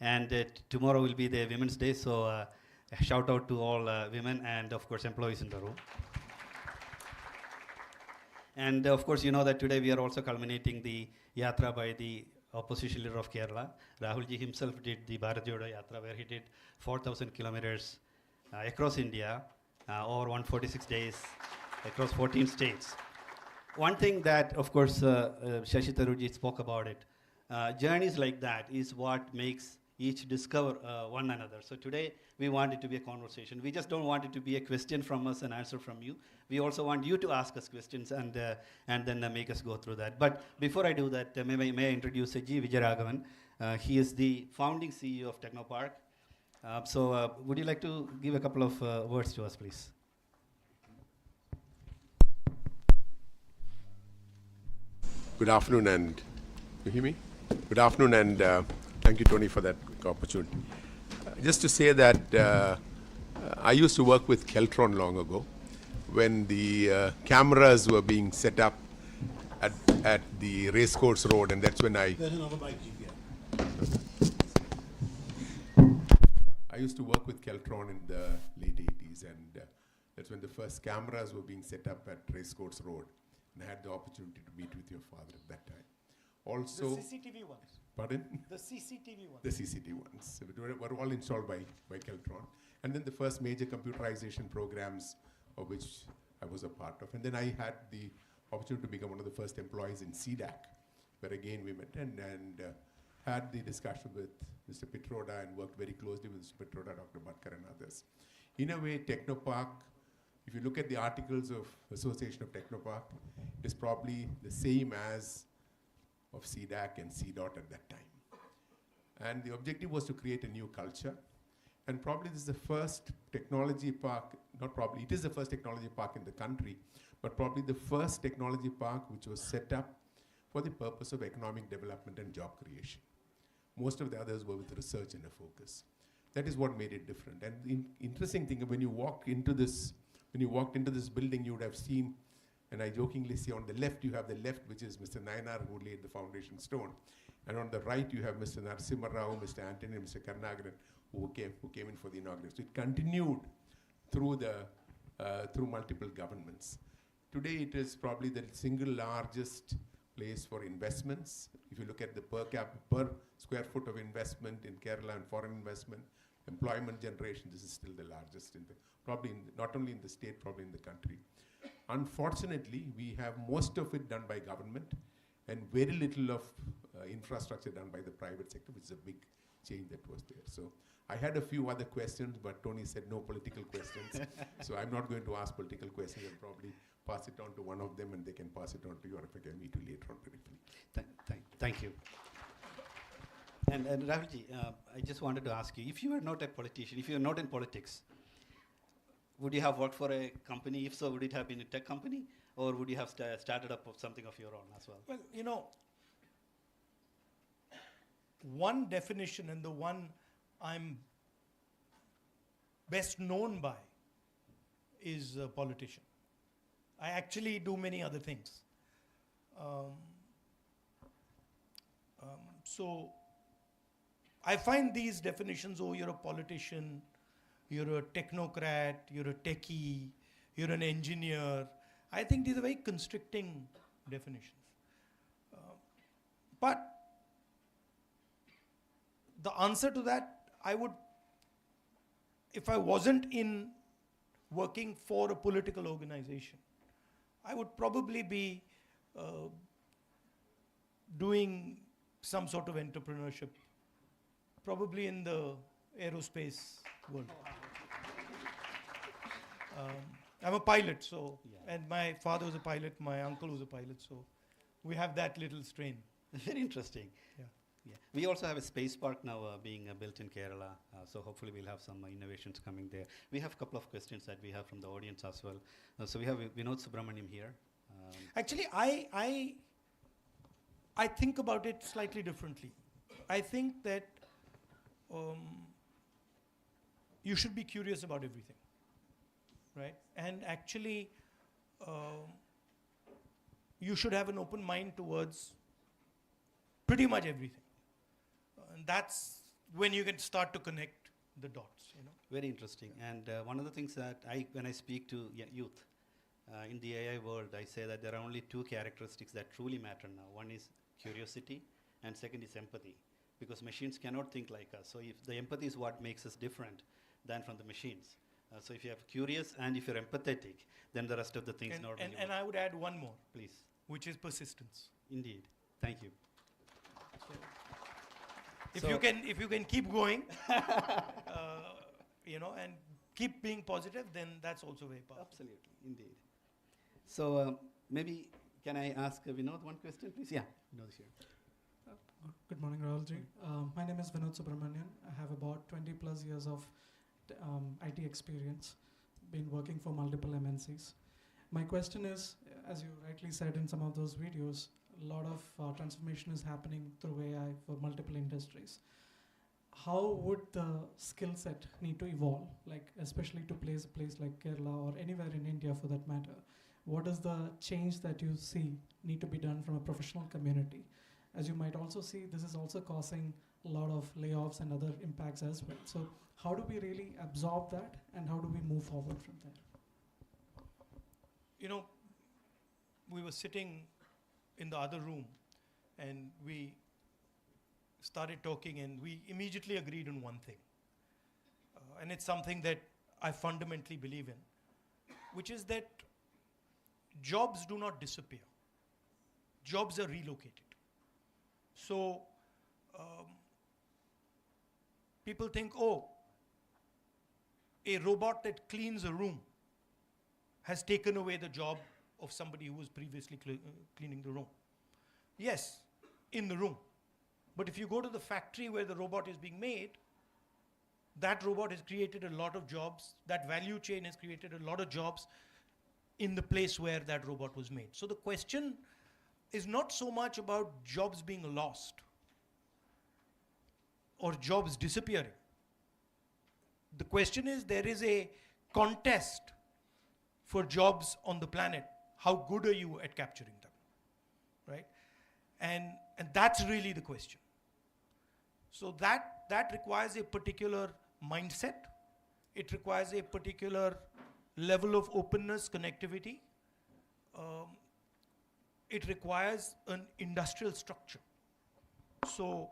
And tomorrow will be the Women's Day, so a shout out to all women and of course employees in the room. And of course, you know that today we are also culminating the Yatra by the opposition leader of Kerala. Rahul Ji himself did the Bharat Jodo Yatra, where he did 4,000 kilometers across India over 146 days across 14 states. One thing that, of course, Shashi Tharoorji spoke about it, journeys like that is what makes each discover one another. So today, we want it to be a conversation. We just don't want it to be a question from us and answer from you. We also want you to ask us questions and then make us go through that. But before I do that, may I introduce G. Vijayaraghavan. He is the founding CEO of Technopark. So would you like to give a couple of words to us, please? Good afternoon, and you hear me? Good afternoon, and thank you, Tony, for that opportunity. Just to say that I used to work with Keltron long ago, when the cameras were being set up at the racecourse road, and that's when I used to work with Keltron in the late 80s, and that's when the first cameras were being set up at racecourse road. And I had the opportunity to meet with your father at that time. Also, the CCTV ones. Pardon? The CCTV ones. The CCTV ones. So were all installed by Keltron. And then the first major computerization programs of which I was a part of. And then I had the opportunity to become one of the first employees in CDAC, where again we met and had the discussion with Mr. Pitroda and worked very closely with Mr. Pitroda, Dr. Bhatkar and others. In a way, Technopark, if you look at the articles of association of Technopark, is probably the same as of CDAC and CDOT at that time. And the objective was to create a new culture. And probably this is the first technology park, not probably, it is the first technology park in the country, but probably the first technology park which was set up for the purpose of economic development and job creation. Most of the others were with research and a focus. That is what made it different. And the interesting thing, when you walked into this building, you would have seen, and I jokingly say on the left, you have the left, which is Mr. Nayanar, who laid the foundation stone. And on the right, you have Mr. Narasimha Rao, Mr. Anthony, and Mr. Karnagaran, who came in for the inauguration. So it continued through multiple governments. Today, it is probably the single largest place for investments. If you look at the per square foot of investment in Kerala and foreign investment, employment generation, this is still the largest, probably not only in the state, probably in the country. Unfortunately, we have most of it done by government and very little of infrastructure done by the private sector, which is a big change that was there. So I had a few other questions, but Tony said no political questions. So I'm not going to ask political questions. I'll probably pass it on to one of them and they can pass it on to you, or if I can meet you later on briefly. Thank you. And Rahulji, I just wanted to ask you, if you were not a politician, if you were not in politics, would you have worked for a company? If so, would it have been a tech company? Or would you have started up something of your own as well? Well, you know, one definition and the one I'm best known by is a politician. I actually do many other things. So I find these definitions, oh, you're a politician, you're a technocrat, you're a techie, you're an engineer. I think these are very constricting definitions. But the answer to that, if I wasn't in working for a political organization, I would probably be doing some sort of entrepreneurship, probably in the aerospace world. I'm a pilot, so, and my father was a pilot, my uncle was a pilot, so we have that little strain. Very interesting. Yeah. We also have a space park now being built in Kerala, so hopefully we'll have some innovations coming there. We have a couple of questions that we have from the audience as well. So we have Vinod Subramaniam here. Actually, I think about it slightly differently. I think that you should be curious about everything, right? And actually, you should have an open mind towards pretty much everything. And that's when you can start to connect the dots, you know. Very interesting. And one of the things that when I speak to youth in the AI world, I say that there are only two characteristics that truly matter now. One is curiosity, and second is empathy. Because machines cannot think like us. So if the empathy is what makes us different than from the machines. So if you are curious and if you're empathetic, then the rest of the things not really And I would add one more, Please. which is persistence. Indeed. Thank you. If So- you can keep going, you know, and keep being positive, then that's also very powerful. Absolutely, indeed. So maybe can I ask Vinod one question, please? Yeah, Vinod is here. Good morning, Rahul ji. My name is Vinod Subramanian. I have about 20 plus years of IT experience, been working for multiple MNCs. My question is, as you rightly said in some of those videos, a lot of transformation is happening through AI for multiple industries. How would the skill set need to evolve, like especially to place a place like Kerala or anywhere in India for that matter? What is the change that you see need to be done from a professional community? As you might also see, this is also causing a lot of layoffs and other impacts as well. So how do we really absorb that, and how do we move forward from there? You know, we were sitting in the other room and we started talking and we immediately agreed on one thing. And it's something that I fundamentally believe in, which is that jobs do not disappear. Jobs are relocated. So people think, oh, a robot that cleans a room has taken away the job of somebody who was previously cleaning the room. Yes, in the room. But if you go to the factory where the robot is being made, that robot has created a lot of jobs. That value chain has created a lot of jobs in the place where that robot was made. So the question is not so much about jobs being lost or jobs disappearing. The question is, there is a contest for jobs on the planet. How good are you at capturing them, right? And that's really the question. So that requires a particular mindset. It requires a particular level of openness, connectivity. It requires an industrial structure. So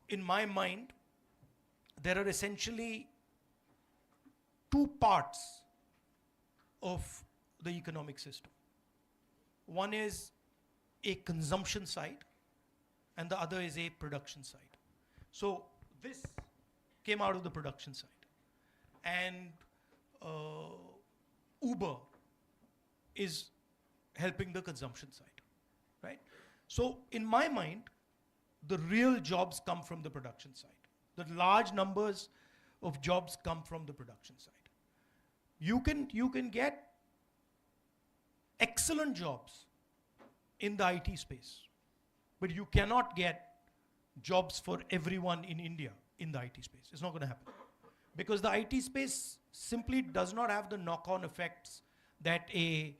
in my mind, there are essentially two parts of the economic system. One is a consumption side and the other is a production side. So this came out of the production side. And Uber is helping the consumption side, right? So in my mind, the real jobs come from the production side. The large numbers of jobs come from the production side. You can get excellent jobs in the IT space, but you cannot get jobs for everyone in India in the IT space. It's not going to happen. Because the IT space simply does not have the knock-on effects that a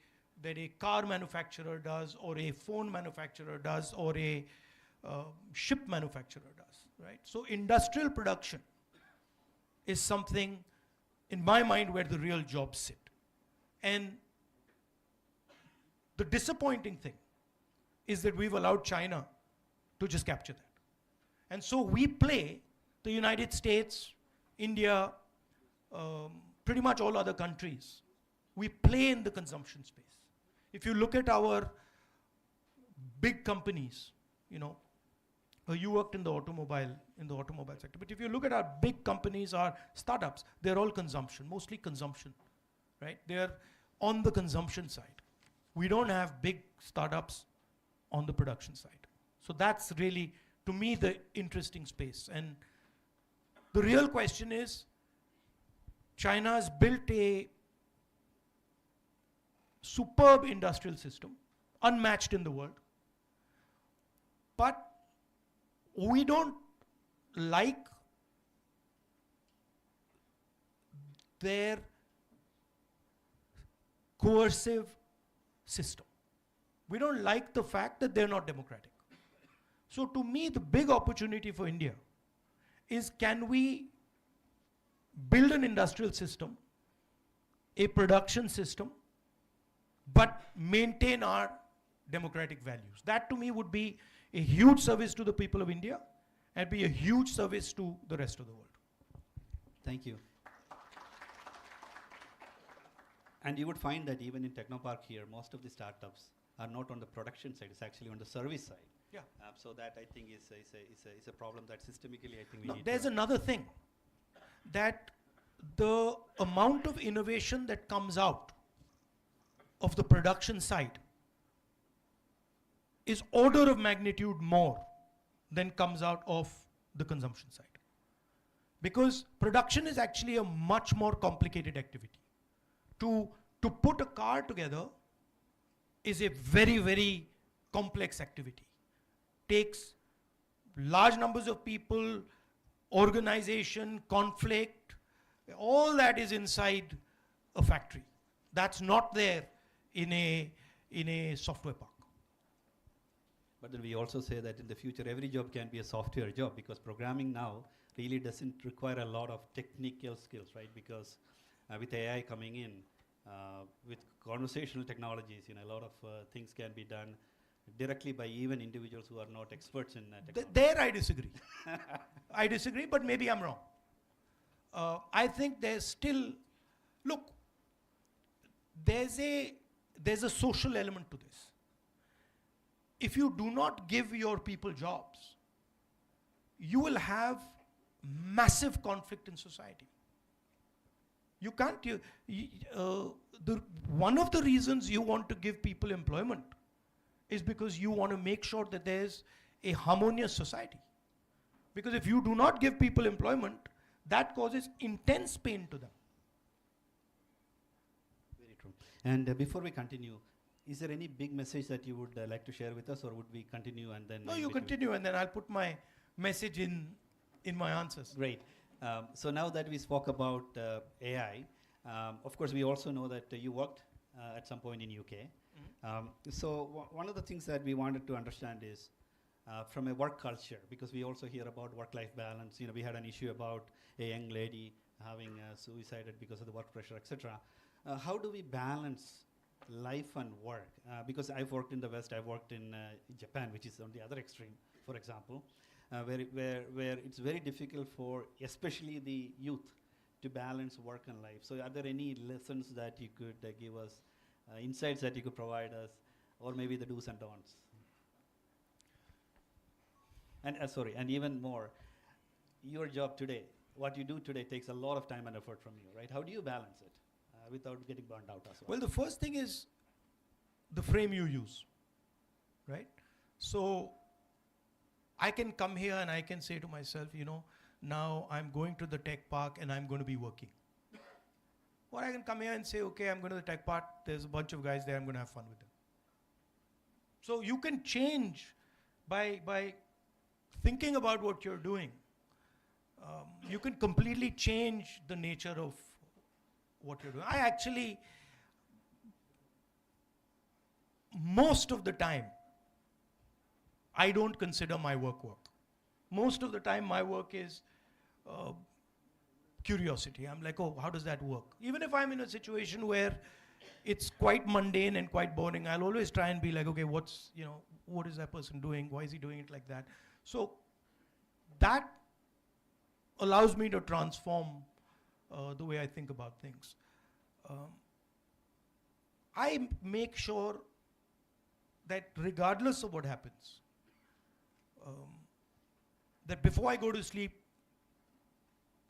car manufacturer does, or a phone manufacturer does, or a ship manufacturer does, right? So industrial production is something, in my mind, where the real jobs sit. And the disappointing thing is that we've allowed China to just capture that. And so we play, the United States, India, pretty much all other countries, we play in the consumption space. If you look at our big companies, you know, you worked in the automobile sector, but if you look at our big companies, our startups, they're all consumption, mostly consumption, right? They're on the consumption side. We don't have big startups on the production side. So that's really, to me, the interesting space. And the real question is, China's built a superb industrial system, unmatched in the world. But we don't like their coercive system. We don't like the fact that they're not democratic. So to me, the big opportunity for India is, can we build an industrial system, a production system, but maintain our democratic values? That to me would be a huge service to the people of India and be a huge service to the rest of the world. Thank you. And you would find that even in Technopark here, most of the startups are not on the production side, it's actually on the service side. Yeah. So that I think is a problem that systemically I think we Now, need there's to another thing, that the amount of innovation that comes out of the production side is order of magnitude more than comes out of the consumption side. Because production is actually a much more complicated activity. To put a car together is a very, very complex activity. Takes large numbers of people, organization, conflict, all that is inside a factory. That's not there in a software park. But then we also say that in the future, every job can be a software job, because programming now really doesn't require a lot of technical skills, right? Because with AI coming in, with conversational technologies, a lot of things can be done directly by even individuals who are not experts in technology. There I disagree. I disagree, but maybe I'm wrong. I think there's still, look, there's a social element to this. If you do not give your people jobs, you will have massive conflict in society. You can't, one of the reasons you want to give people employment is because you want to make sure that there's a harmonious society. Because if you do not give people employment, that causes intense pain to them. Very true. And before we continue, is there any big message that you would like to share with us, or would we continue and then? No, you continue and then I'll put my message in my answers. Great. So now that we spoke about AI, of course we also know that you worked at some point in UK. So one of the things that we wanted to understand is from a work culture, because we also hear about work-life balance. We had an issue about a young lady having suicided because of the work pressure, etc. How do we balance life and work? Because I've worked in the West, I've worked in Japan, which is on the other extreme, for example, where it's very difficult for especially the youth to balance work and life. So are there any lessons that you could give us, insights that you could provide us, or maybe the do's and don'ts? And and even more, your job today, what you do today takes a lot of time and effort from you, right? How do you balance it without getting burned out as well? Well, the first thing is the frame you use, right? So I can come here and I can say to myself, now I'm going to the tech park and I'm going to be working. Or I can come here and say, okay, I'm going to the tech park, there's a bunch of guys there, I'm going to have fun with them. So you can change by thinking about what you're doing. You can completely change the nature of what you're doing. I actually, most of the time, I don't consider my work. Most of the time my work is curiosity. I'm like, oh, how does that work? Even if I'm in a situation where it's quite mundane and quite boring, I'll always try and be like, okay, what is that person doing? Why is he doing it like that? So that allows me to transform the way I think about things. I make sure that regardless of what happens, that before I go to sleep,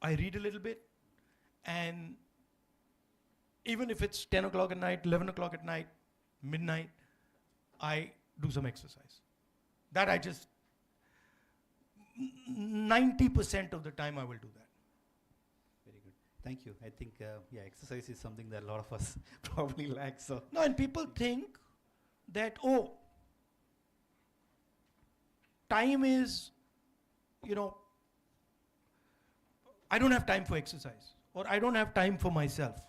I read a little bit, and even if it's 10 o'clock at night, 11 o'clock at night, midnight, I do some exercise. That I just, 90% of the time I will do that. Very good. Thank you. I think, exercise is something that a lot of us probably lack. So No, and people think that, time is, I don't have time for exercise, or I don't have time for myself.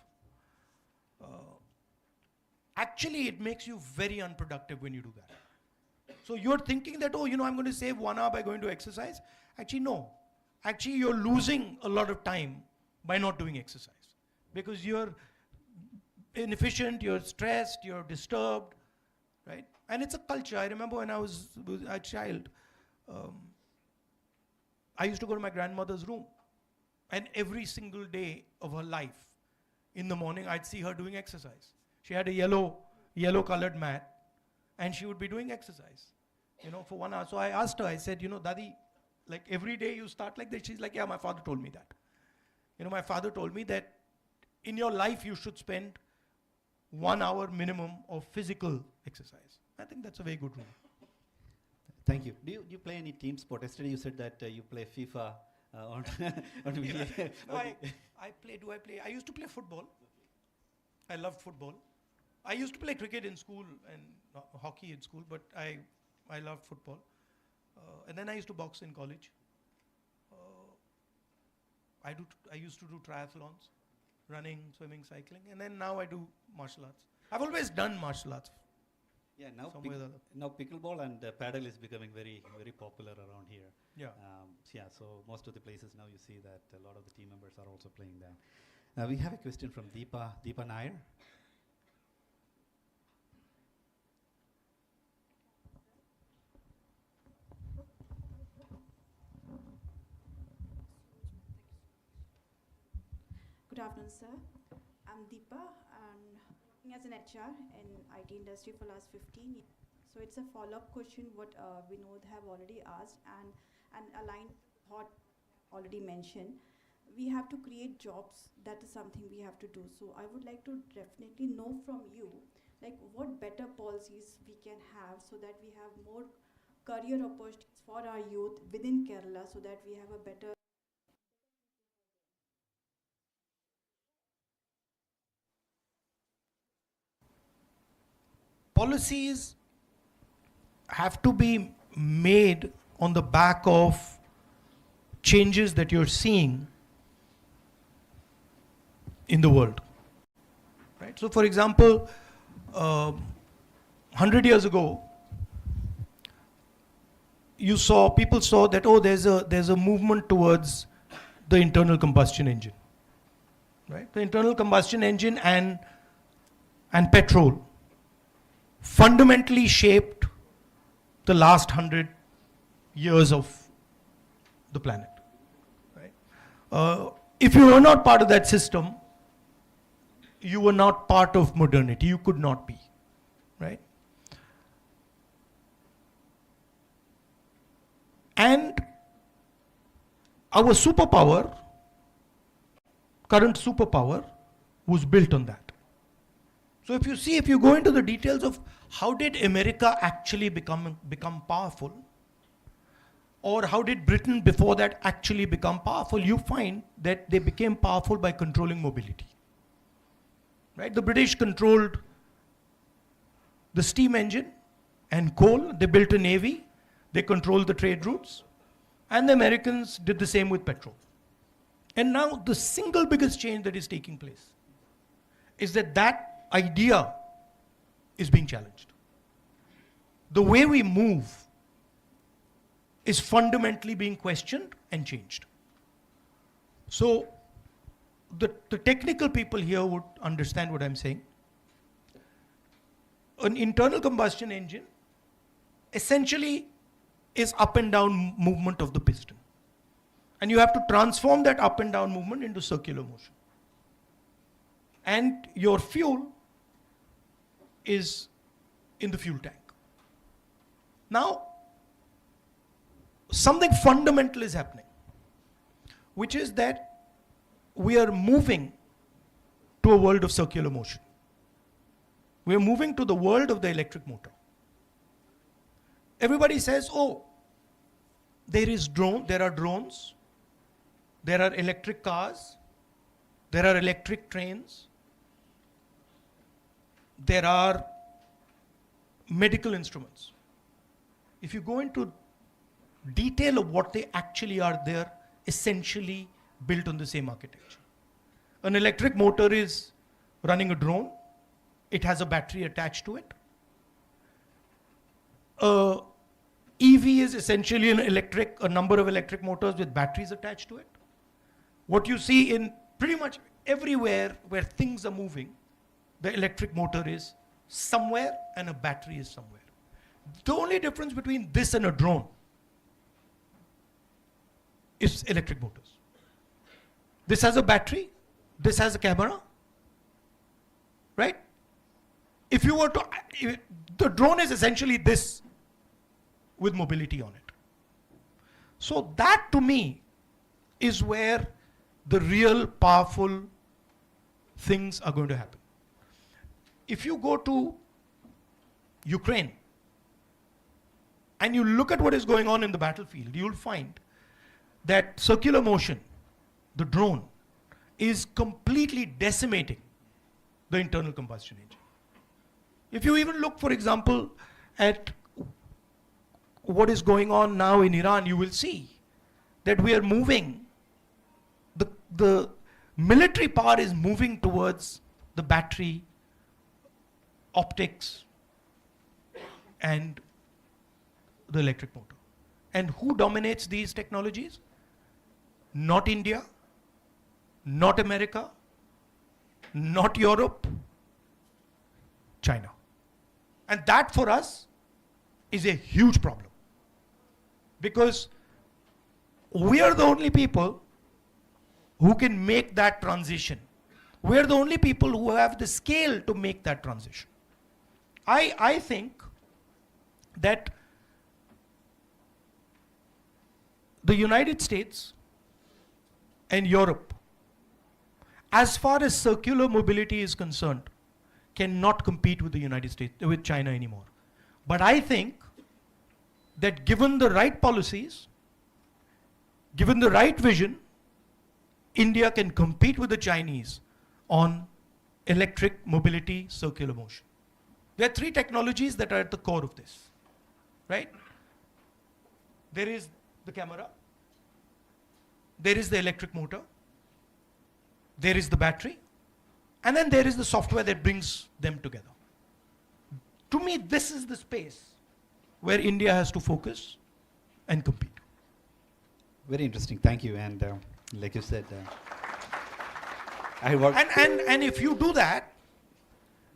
Actually, it makes you very unproductive when you do that. So you're thinking that, I'm going to save 1 hour by going to exercise. Actually, no. actually you're losing a lot of time by not doing exercise. Because you're inefficient, you're stressed, you're disturbed, right? And it's a culture. I remember when I was a child, I used to go to my grandmother's room, and every single day of her life, in the morning, I'd see her doing exercise. She had a yellow colored mat, and she would be doing exercise, for 1 hour. So I asked her, I said, Dadi, like every day you start like this? She's like, yeah, my father told me that. My father told me that in your life you should spend 1 hour minimum of physical exercise. I think that's a very good rule. Thank you. Do you play any team sport? Yesterday you said that you play FIFA on video. No, I play. I used to play football. I loved football. I used to play cricket in school and hockey in school, but I loved football. And then I used to box in college. I used to do triathlons, running, swimming, cycling, and then now I do martial arts. I've always done martial arts. Yeah, now Now pickleball and paddle is becoming very, very popular around here. Yeah. So most of the places now you see that a lot of the team members are also playing that. We have a question from Deepa Nair. Good afternoon, sir. I'm Deepa. I'm working as an HR in IT industry for last 15 years. So it's a follow-up question what Vinod have already asked and aligned what already mentioned. We have to create jobs. That is something we have to do. So I would like to definitely know from you, like what better policies we can have so that we have more career opportunities for our youth within Kerala so that we have a better policies have to be made on the back of changes that you're seeing in the world, right? So, for example, 100 years ago, people saw that there's a movement towards the internal combustion engine, right? The internal combustion engine and petrol fundamentally shaped the last 100 years of the planet, right? If you were not part of that system, you were not part of modernity. You could not be, right? And our current superpower, was built on that. So if you go into the details of how did America actually become powerful, or how did Britain before that actually become powerful, you find that they became powerful by controlling mobility. Right? The British controlled the steam engine and coal. They built a navy. They controlled the trade routes. And the Americans did the same with petrol. And now the single biggest change that is taking place is that idea is being challenged. The way we move is fundamentally being questioned and changed. So the technical people here would understand what I'm saying. An internal combustion engine essentially is up and down movement of the piston. And you have to transform that up and down movement into circular motion. And your fuel is in the fuel tank. Now, something fundamental is happening, which is that we are moving to a world of circular motion. We are moving to the world of the electric motor. Everybody says, oh, there are drones, there are electric cars, there are electric trains, there are medical instruments. If you go into detail of what they actually are, they're essentially built on the same architecture. An electric motor is running a drone. It has a battery attached to it. A EV EV is essentially a number of electric motors with batteries attached to it. What you see in pretty much everywhere where things are moving, the electric motor is somewhere and a battery is somewhere. The only difference between this and a drone is electric motors. This has a battery, this has a camera, right? If you were to, the drone is essentially this with mobility on it. So that to me is where the real powerful things are going to happen. If you go to Ukraine and you look at what is going on in the battlefield, you'll find that circular motion, the drone, is completely decimating the internal combustion engine. If you even look, for example, at what is going on now in Iran, you will see that we are moving, the military power is moving towards the battery, optics, and the electric motor. And who dominates these technologies? Not India, not America, not Europe, China. And that for us is a huge problem. Because we are the only people who can make that transition. We are the only people who have the scale to make that transition. I think that the United States and Europe, as far as circular mobility is concerned, cannot compete with the United States, with China anymore. But I think that given the right policies, given the right vision, India can compete with the Chinese on electric mobility, circular motion. There are three technologies that are at the core of this, right? There is the camera, there is the electric motor, there is the battery, and then there is the software that brings them together. To me, this is the space where India has to focus and compete. Very interesting. Thank you. And like you said, I work. And if you do that,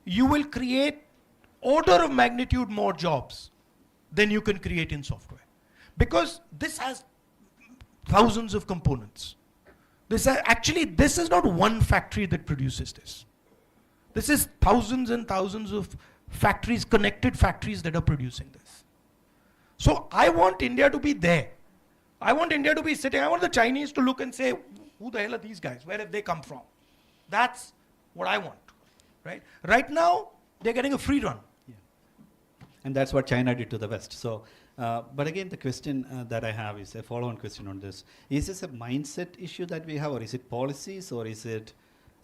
you will create order of magnitude more jobs than you can create in software. Because this has thousands of components. This is not one factory that produces this. This is thousands and thousands of factories, connected factories that are producing this. So I want India to be there. I want India to be sitting, I want the Chinese to look and say, who the hell are these guys? Where have they come from? That's what I want, right? Right now, they're getting a free run. Yeah. And that's what China did to the West. So, but again, the question that I have is a follow-on question on this. Is this a mindset issue that we have, or is it policies, or is it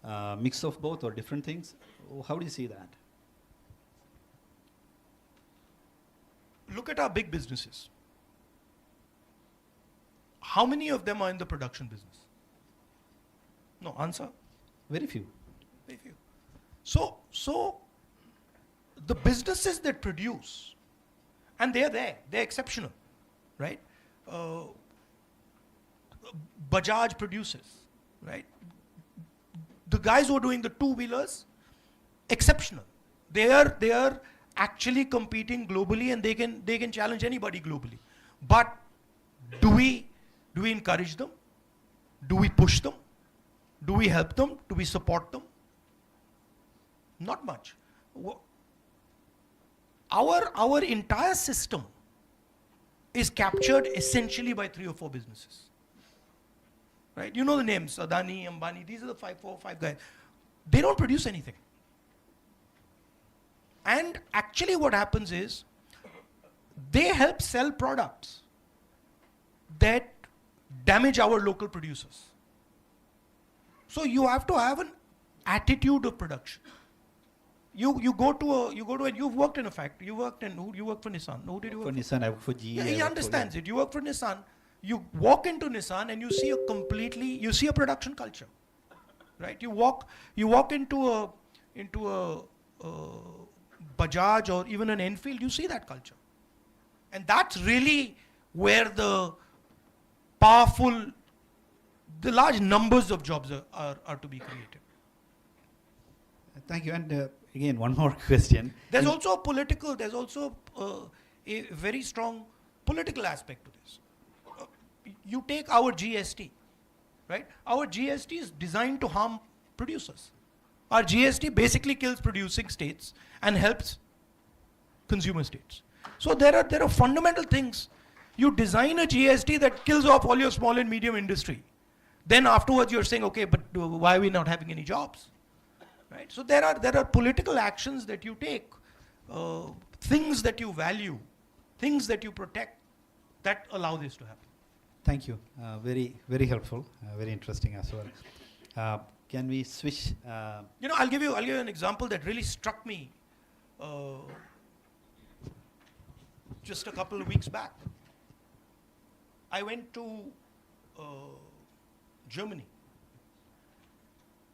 a mix of both, or different things? How do you see that? Look at our big businesses. How many of them are in the production business? No, answer? Very few. Very few. So the businesses that produce, and they're there, they're exceptional, right? Bajaj produces, right? The guys who are doing the two-wheelers, exceptional. They are actually competing globally, and they can challenge anybody globally. But do we encourage them? Do we push them? Do we help them? Do we support them? Not much. Our entire system is captured essentially by 3 or 4 businesses. Right? You know the names, Adani, Ambani, these are the 4 or 5 guys. They don't produce anything. And actually what happens is, they help sell products that damage our local producers. So you have to have an attitude of production. You go to and you've worked in a factory. You worked for Nissan. Who did you work for? Nissan, I work for GE. Yeah, he understands it. You work for Nissan. You walk into Nissan and you see a production culture, right? You walk into a Bajaj or even an Enfield, you see that culture. And that's really where the powerful, the large numbers of jobs are to be created. Thank you. And again, one more question. There's also a political, there's also a very strong political aspect to this. You take our GST, right? Our GST is designed to harm producers. Our GST basically kills producing states and helps consumer states. So there are fundamental things. You design a GST that kills off all your small and medium industry. Then afterwards you're saying, okay, but why are we not having any jobs? Right? So there are political actions that you take, things that you value, things that you protect, that allow this to happen. Thank you. Very helpful. Very interesting as well. Can we switch? I'll give you an example that really struck me just a couple of weeks back. I went to Germany,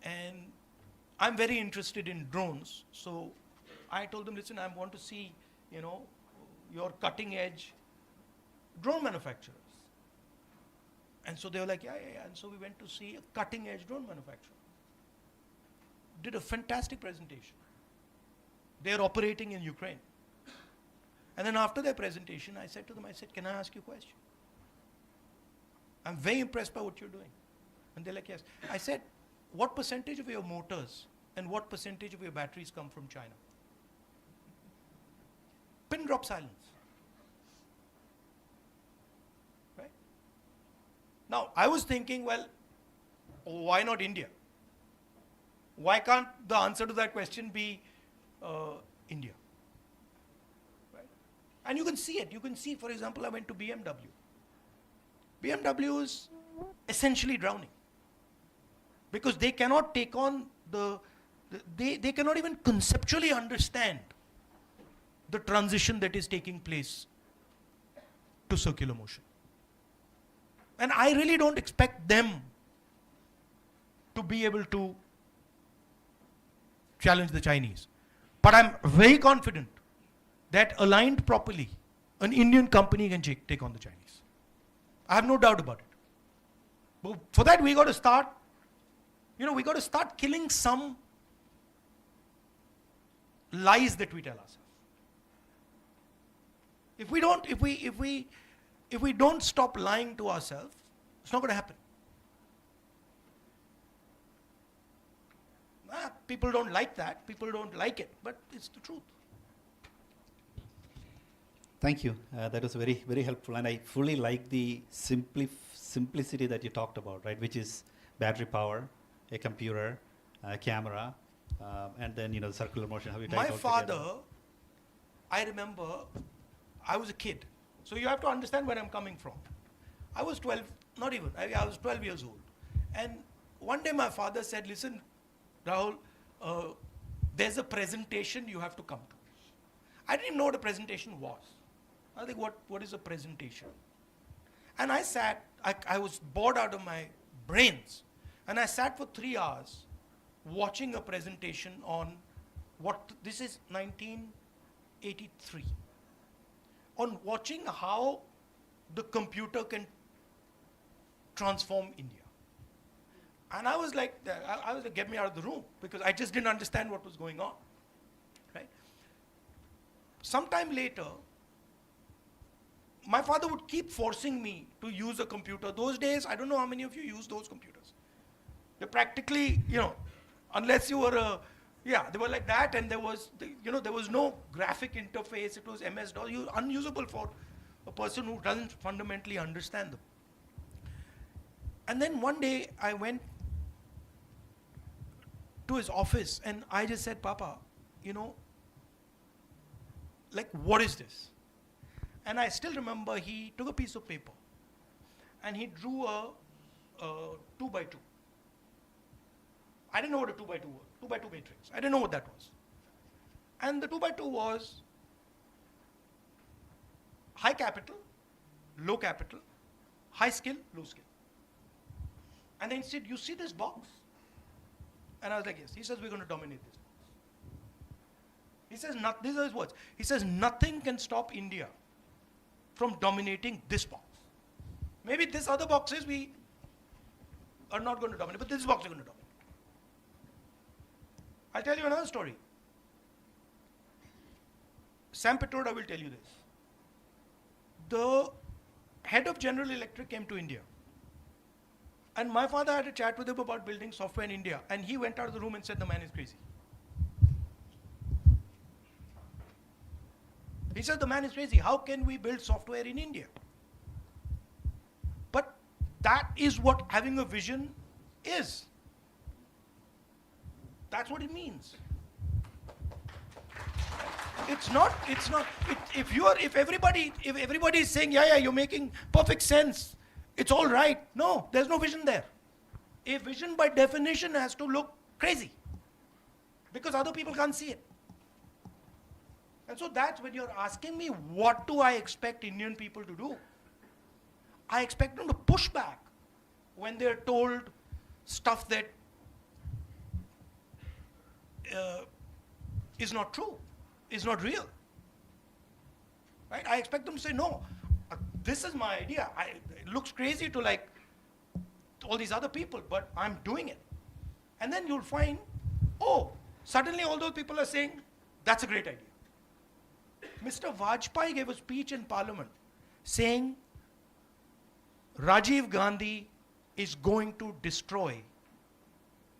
and I'm very interested in drones. So I told them, listen, I want to see, your cutting edge drone manufacturers. And so they were like, yeah. And so we went to see a cutting edge drone manufacturer. Did a fantastic presentation. They're operating in Ukraine. And then after their presentation, I said to them, can I ask you a question? I'm very impressed by what you're doing. And they're like, yes. I said, what percentage of your motors and what percentage of your batteries come from China? Pin drop silence. Right? Now, I was thinking, well, why not India? Why can't the answer to that question be India? Right? And you can see it. You can see, for example, I went to BMW. BMW is essentially drowning because they cannot take on they cannot even conceptually understand the transition that is taking place to circular motion. And I really don't expect them to be able to challenge the Chinese. But I'm very confident that aligned properly, an Indian company can take on the Chinese. I have no doubt about it. But for that, we got to start, we got to start killing some lies that we tell ourselves. If we don't stop lying to ourselves, it's not going to happen. People don't like that. People don't like it, but it's the truth. Thank you. That was very, very helpful. And I fully like the simplicity that you talked about, right? Which is battery power, a computer, a camera, and then, the circular motion. How you tie My it all father, together. I remember, I was a kid. So you have to understand where I'm coming from. I was 12, not even, I was 12 years old. And one day my father said, listen, Rahul, there's a presentation you have to come to. I didn't even know what a presentation was. I think, what is a presentation? And I sat, I was bored out of my brains. And I sat for 3 hours watching a presentation on this is 1983. On watching how the computer can transform India. And I was like, get me out of the room, because I just didn't understand what was going on. Right? Sometime later, my father would keep forcing me to use a computer. Those days, I don't know how many of you use those computers. They're practically, unless you were they were like that, and there was no graphic interface. It was MS-DOS, unusable for a person who doesn't fundamentally understand them. And then one day, I went to his office, and I just said, Papa, what is this? And I still remember he took a piece of paper and he drew a 2x2. I didn't know what a 2x2 was, 2x2 matrix. I didn't know what that was. And the 2x2 was high capital, low capital, high skill, low skill. And then he said, you see this box? And I was like, yes. He says, we're going to dominate this box. He says, these are his words. He says, nothing can stop India from dominating this box. Maybe this other boxes we are not going to dominate, but this box is going to dominate. I'll tell you another story. Sam Petroda will tell you this. The head of General Electric came to India. And my father had a chat with him about building software in India. And he went out of the room and said, the man is crazy. He said, the man is crazy. How can we build software in India? But that is what having a vision is. That's what it means. If everybody is saying, yeah, you're making perfect sense, it's all right. No, there's no vision there. A vision by definition has to look crazy because other people can't see it. And so that's when you're asking me, what do I expect Indian people to do? I expect them to push back when they're told stuff that is not true, is not real. Right? I expect them to say, no, this is my idea. It looks crazy to like all these other people, but I'm doing it. And then you'll find, oh, suddenly all those people are saying, that's a great idea. Mr. Vajpayee gave a speech in Parliament saying, Rajiv Gandhi is going to destroy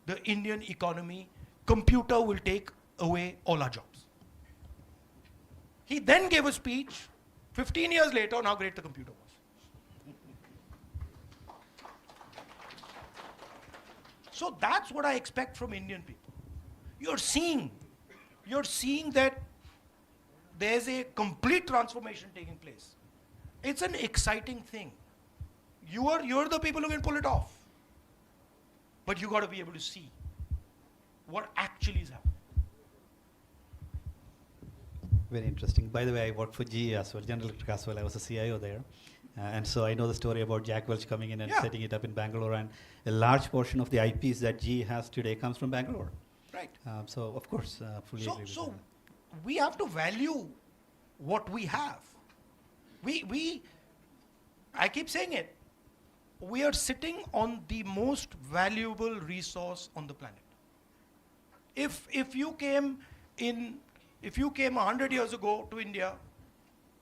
the Indian economy. Computer will take away all our jobs. He then gave a speech 15 years later on how great the computer was. So that's what I expect from Indian people. You're seeing that there's a complete transformation taking place. It's an exciting thing. You're the people who can pull it off. But you got to be able to see what actually is happening. Very interesting. By the way, I worked for GE as well, General Electric as well. I was a CIO there. And so I know the story about Jack Welch coming in and setting it up in Bangalore. And a large portion of the IPs that GE has today comes from Bangalore. Right. So, of course, fully agree with that. We have to value what we have. I keep saying it, we are sitting on the most valuable resource on the planet. If you came 100 years ago to India,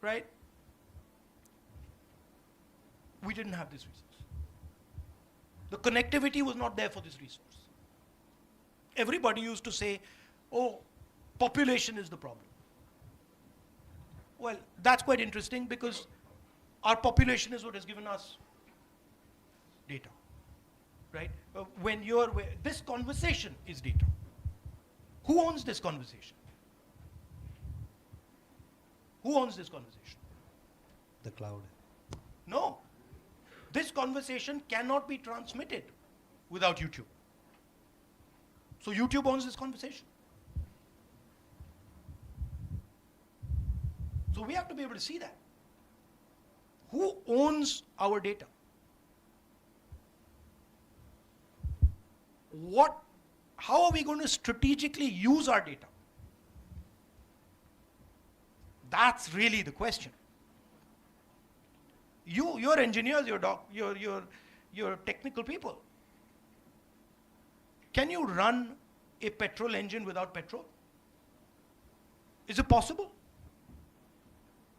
right, we didn't have this resource. The connectivity was not there for this resource. Everybody used to say, oh, population is the problem. Well, that's quite interesting because our population is what has given us data, right? This conversation is data. Who owns this conversation? Who owns this conversation? The cloud. No. This conversation cannot be transmitted without YouTube. So YouTube owns this conversation. So we have to be able to see that. Who owns our data? How are we going to strategically use our data? That's really the question. You're engineers, you're technical people. Can you run a petrol engine without petrol? Is it possible?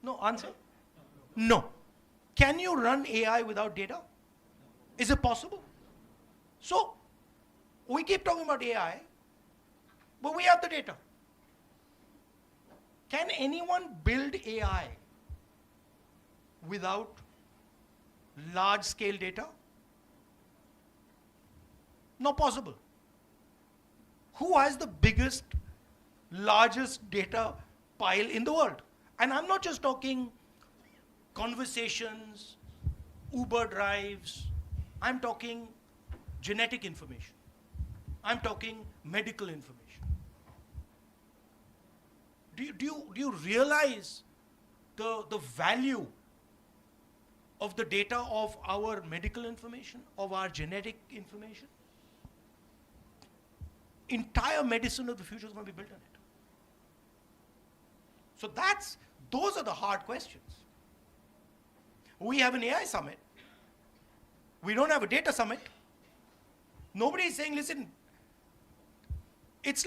No, answer? No. Can you run AI without data? Is it possible? So, we keep talking about AI, but we have the data. Can anyone build AI without large-scale data? Not possible. Who has the biggest, largest data pile in the world? And I'm not just talking conversations, Uber drives. I'm talking genetic information. I'm talking medical information. Do you realize the value of the data of our medical information, of our genetic information? Entire medicine of the future is going to be built on it. So those are the hard questions. We have an AI summit. We don't have a data summit. Nobody is saying, listen, it's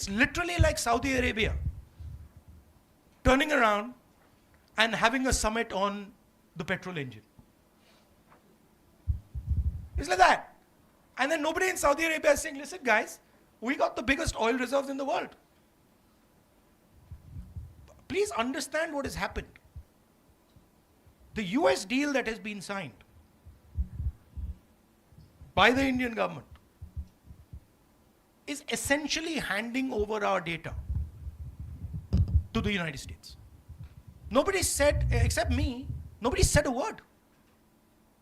literally like Saudi Arabia turning around and having a summit on the petrol engine. It's like that. And then nobody in Saudi Arabia is saying, listen guys, we got the biggest oil reserves in the world. Please understand what has happened. The US deal that has been signed by the Indian government is essentially handing over our data to the United States. Nobody said, except me, nobody said a word.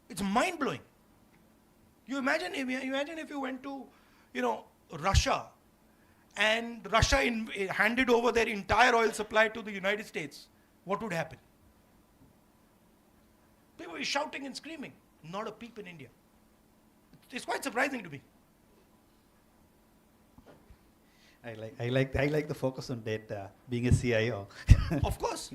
It's mind-blowing. You imagine if you went to, Russia, and Russia handed over their entire oil supply to the United States, what would happen? People were shouting and screaming. Not a peep in India. It's quite surprising to me. I like the focus on data, being a CIO. Of course.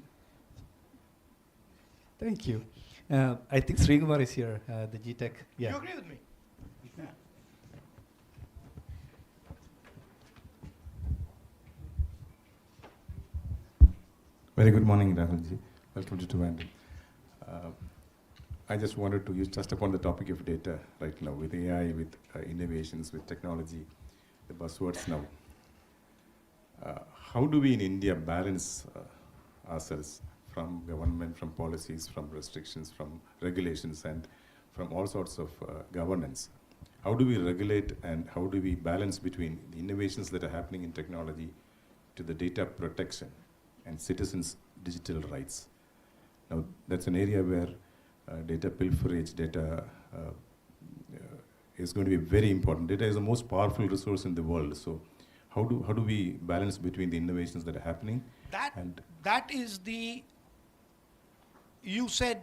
Thank you. I think Srikumar is here, the GTech. Yeah. You agree with me? Yeah. Very good morning, Rahulji. Welcome to Thiruvananthapuram. I just wanted to touch upon the topic of data right now with AI, with innovations, with technology, the buzzwords now. How do we in India balance ourselves from government, from policies, from restrictions, from regulations, and from all sorts of governance? How do we regulate and how do we balance between the innovations that are happening in technology to the data protection and citizens' digital rights? Now, that's an area where data pilferage, data is going to be very important. Data is the most powerful resource in the world. So, how do we balance between the innovations that are happening? That is the. You said,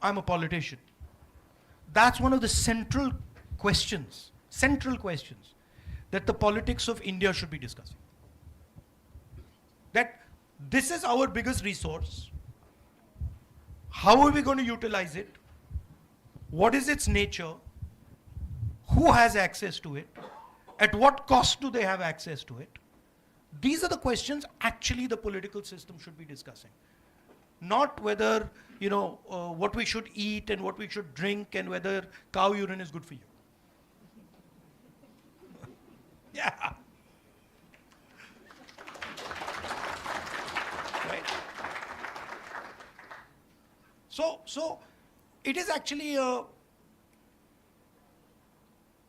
I'm a politician. That's one of the central questions that the politics of India should be discussing. That this is our biggest resource. How are we going to utilize it? What is its nature? Who has access to it? At what cost do they have access to it? These are the questions actually the political system should be discussing. Not whether, what we should eat and what we should drink and whether cow urine is good for you. Yeah. Right? So it is actually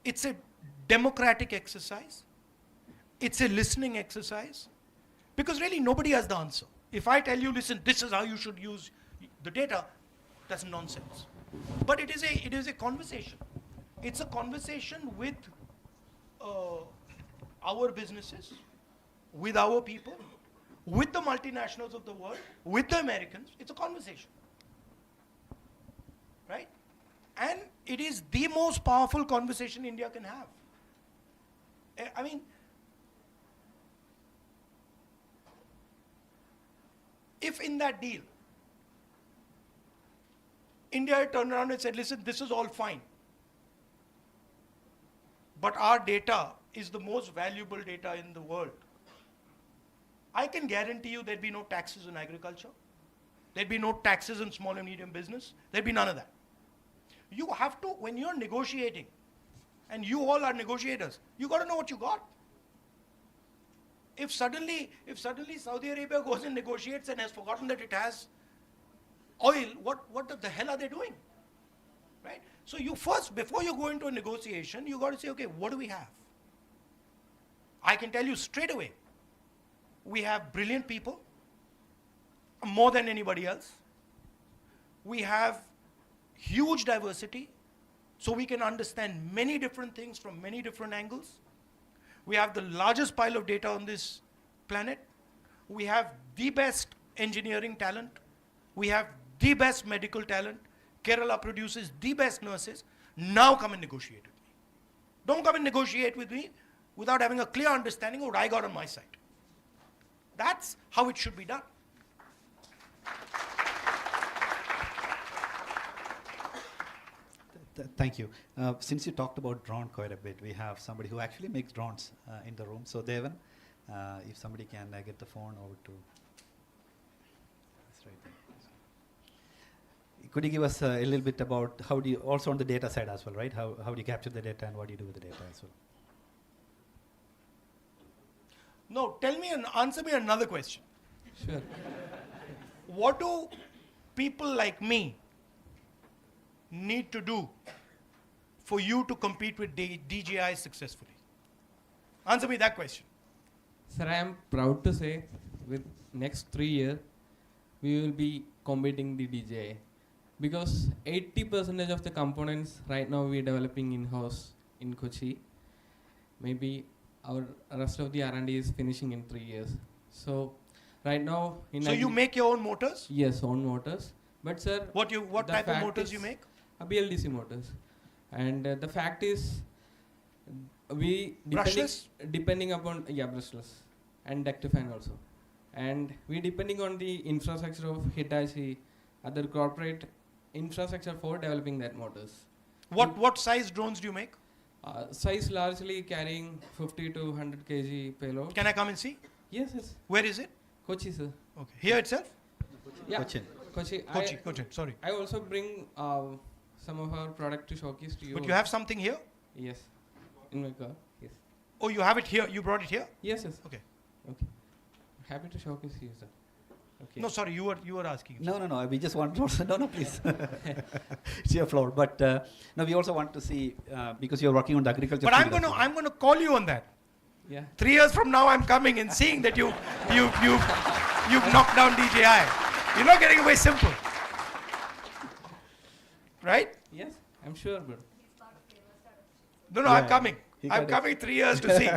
it's a democratic exercise. It's a listening exercise. Because really nobody has the answer. If I tell you, listen, this is how you should use the data, that's nonsense. But it is a conversation. It's a conversation with our businesses, with our people, with the multinationals of the world, with the Americans. It's a conversation. Right? And it is the most powerful conversation India can have. I mean, if in that deal, India turned around and said, listen, this is all fine, but our data is the most valuable data in the world, I can guarantee you there'd be no taxes in agriculture, there'd be no taxes in small and medium business, there'd be none of that. You have to, when you're negotiating, and you all are negotiators, you got to know what you got. If suddenly Saudi Arabia goes and negotiates and has forgotten that it has oil, what the hell are they doing? Right? So you first, before you go into a negotiation, you got to say, okay, what do we have? I can tell you straight away, we have brilliant people, more than anybody else. We have huge diversity, so we can understand many different things from many different angles. We have the largest pile of data on this planet. We have the best engineering talent. We have the best medical talent. Kerala produces the best nurses. Now come and negotiate with me. Don't come and negotiate with me without having a clear understanding of what I got on my side. That's how it should be done. Thank you. Since you talked about drone quite a bit, we have somebody who actually makes drones in the room. So Devan, if somebody can get the phone over to. That's right there. Could you give us a little bit about how do you, also on the data side as well, right? How do you capture the data and what do you do with the data as well? No, tell me and answer me another question. Sure. What do people like me need to do for you to compete with DJI successfully? Answer me that question. Sir, I am proud to say with next 3 years, we will be competing the DJI. Because 80% of the components right now we are developing in-house in Kochi. Maybe our rest of the R&D is finishing in 3 years. So right now in So you make your own motors? Yes, own motors. But sir, What the type of fact motors is you make? BLDC motors. And the fact is we depending upon brushless and duct fan also. And we depending on the infrastructure of Hitachi, other corporate infrastructure for developing that motors. What size drones do you make? Size largely carrying 50 to 100 kg payload. Can I come and see? Yes, yes. Where is it? Kochi, sir. Okay. Here itself? Yeah. Cochin. Kochi. Cochin, sorry. I also bring some of our product to showcase to you. But you have something here? Yes. In my car. Yes. Oh, you have it here. You brought it here? Yes, yes. Okay. Okay. Happy to showcase you, sir. Okay. No, sorry, you were asking. No. We just want to also, no, please. It's your floor. But no, we also want to see because you're working on the agriculture. But field as well. I'm gonna call you on that. Yeah. 3 years from now, I'm coming and seeing that you've knocked down DJI. You're not getting away simple, right? Yes, I'm sure, bro. No, Yeah, I'm coming. he I'm got it. coming 3 years to see.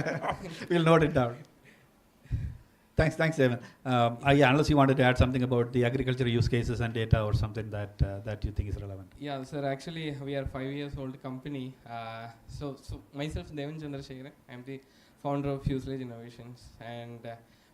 We'll note it down. Thanks, Devan. Unless you wanted to add something about the agriculture use cases and data or something that you think is relevant. Yeah, sir. Actually, we are 5 years old company. So myself, Devan Chandrasekharan, I'm the founder of Fuselage Innovations, and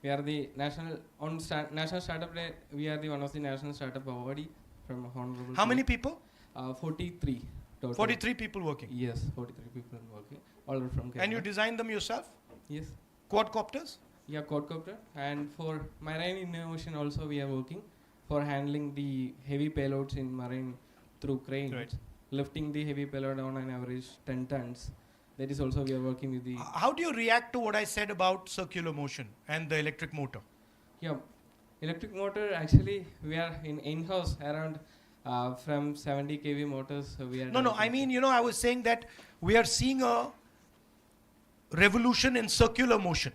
we are the national startup day. We are the one of the national startup awardee from Honorable. How many people? 43 total. 43 people working. Yes, 43 people working. All are from Kerala. And you designed them yourself? Yes. Quadcopters? Yeah, quadcopter. And for marine innovation also we are working for handling the heavy payloads in marine through cranes, Right. lifting the heavy payload on an average 10 tons. That is also we are working with the How do you react to what I said about circular motion and the electric motor? electric motor. Actually, we are in-house around from 70 kV motors. So we are No, I mean, I was saying that we are seeing a revolution in circular motion.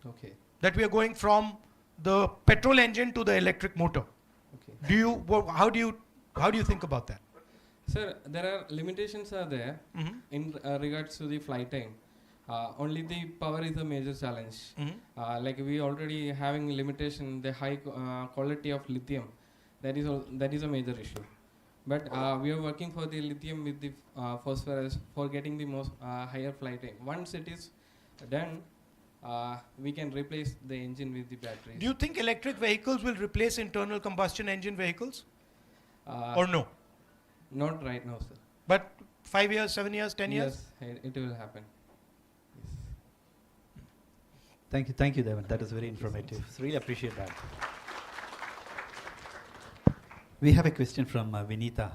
Okay. That we are going from the petrol engine to the electric motor. Okay. How do you think about that? Sir, there are limitations are there Mm-hmm. in regards to the flight time. Only the power is a major challenge. Mm-hmm. Like we already having limitation, the high quality of lithium, that is a major issue. But we are working for the lithium with the phosphorus for getting the most higher flight time. Once it is done, we can replace the engine with the batteries. Do you think electric vehicles will replace internal combustion engine vehicles? Or no? Not right now, sir. But 5 years, 7 years, 10 years? Yes, it will happen. Yes. Thank you, Devan. That is very informative. Really appreciate that. We have a question from Vinita.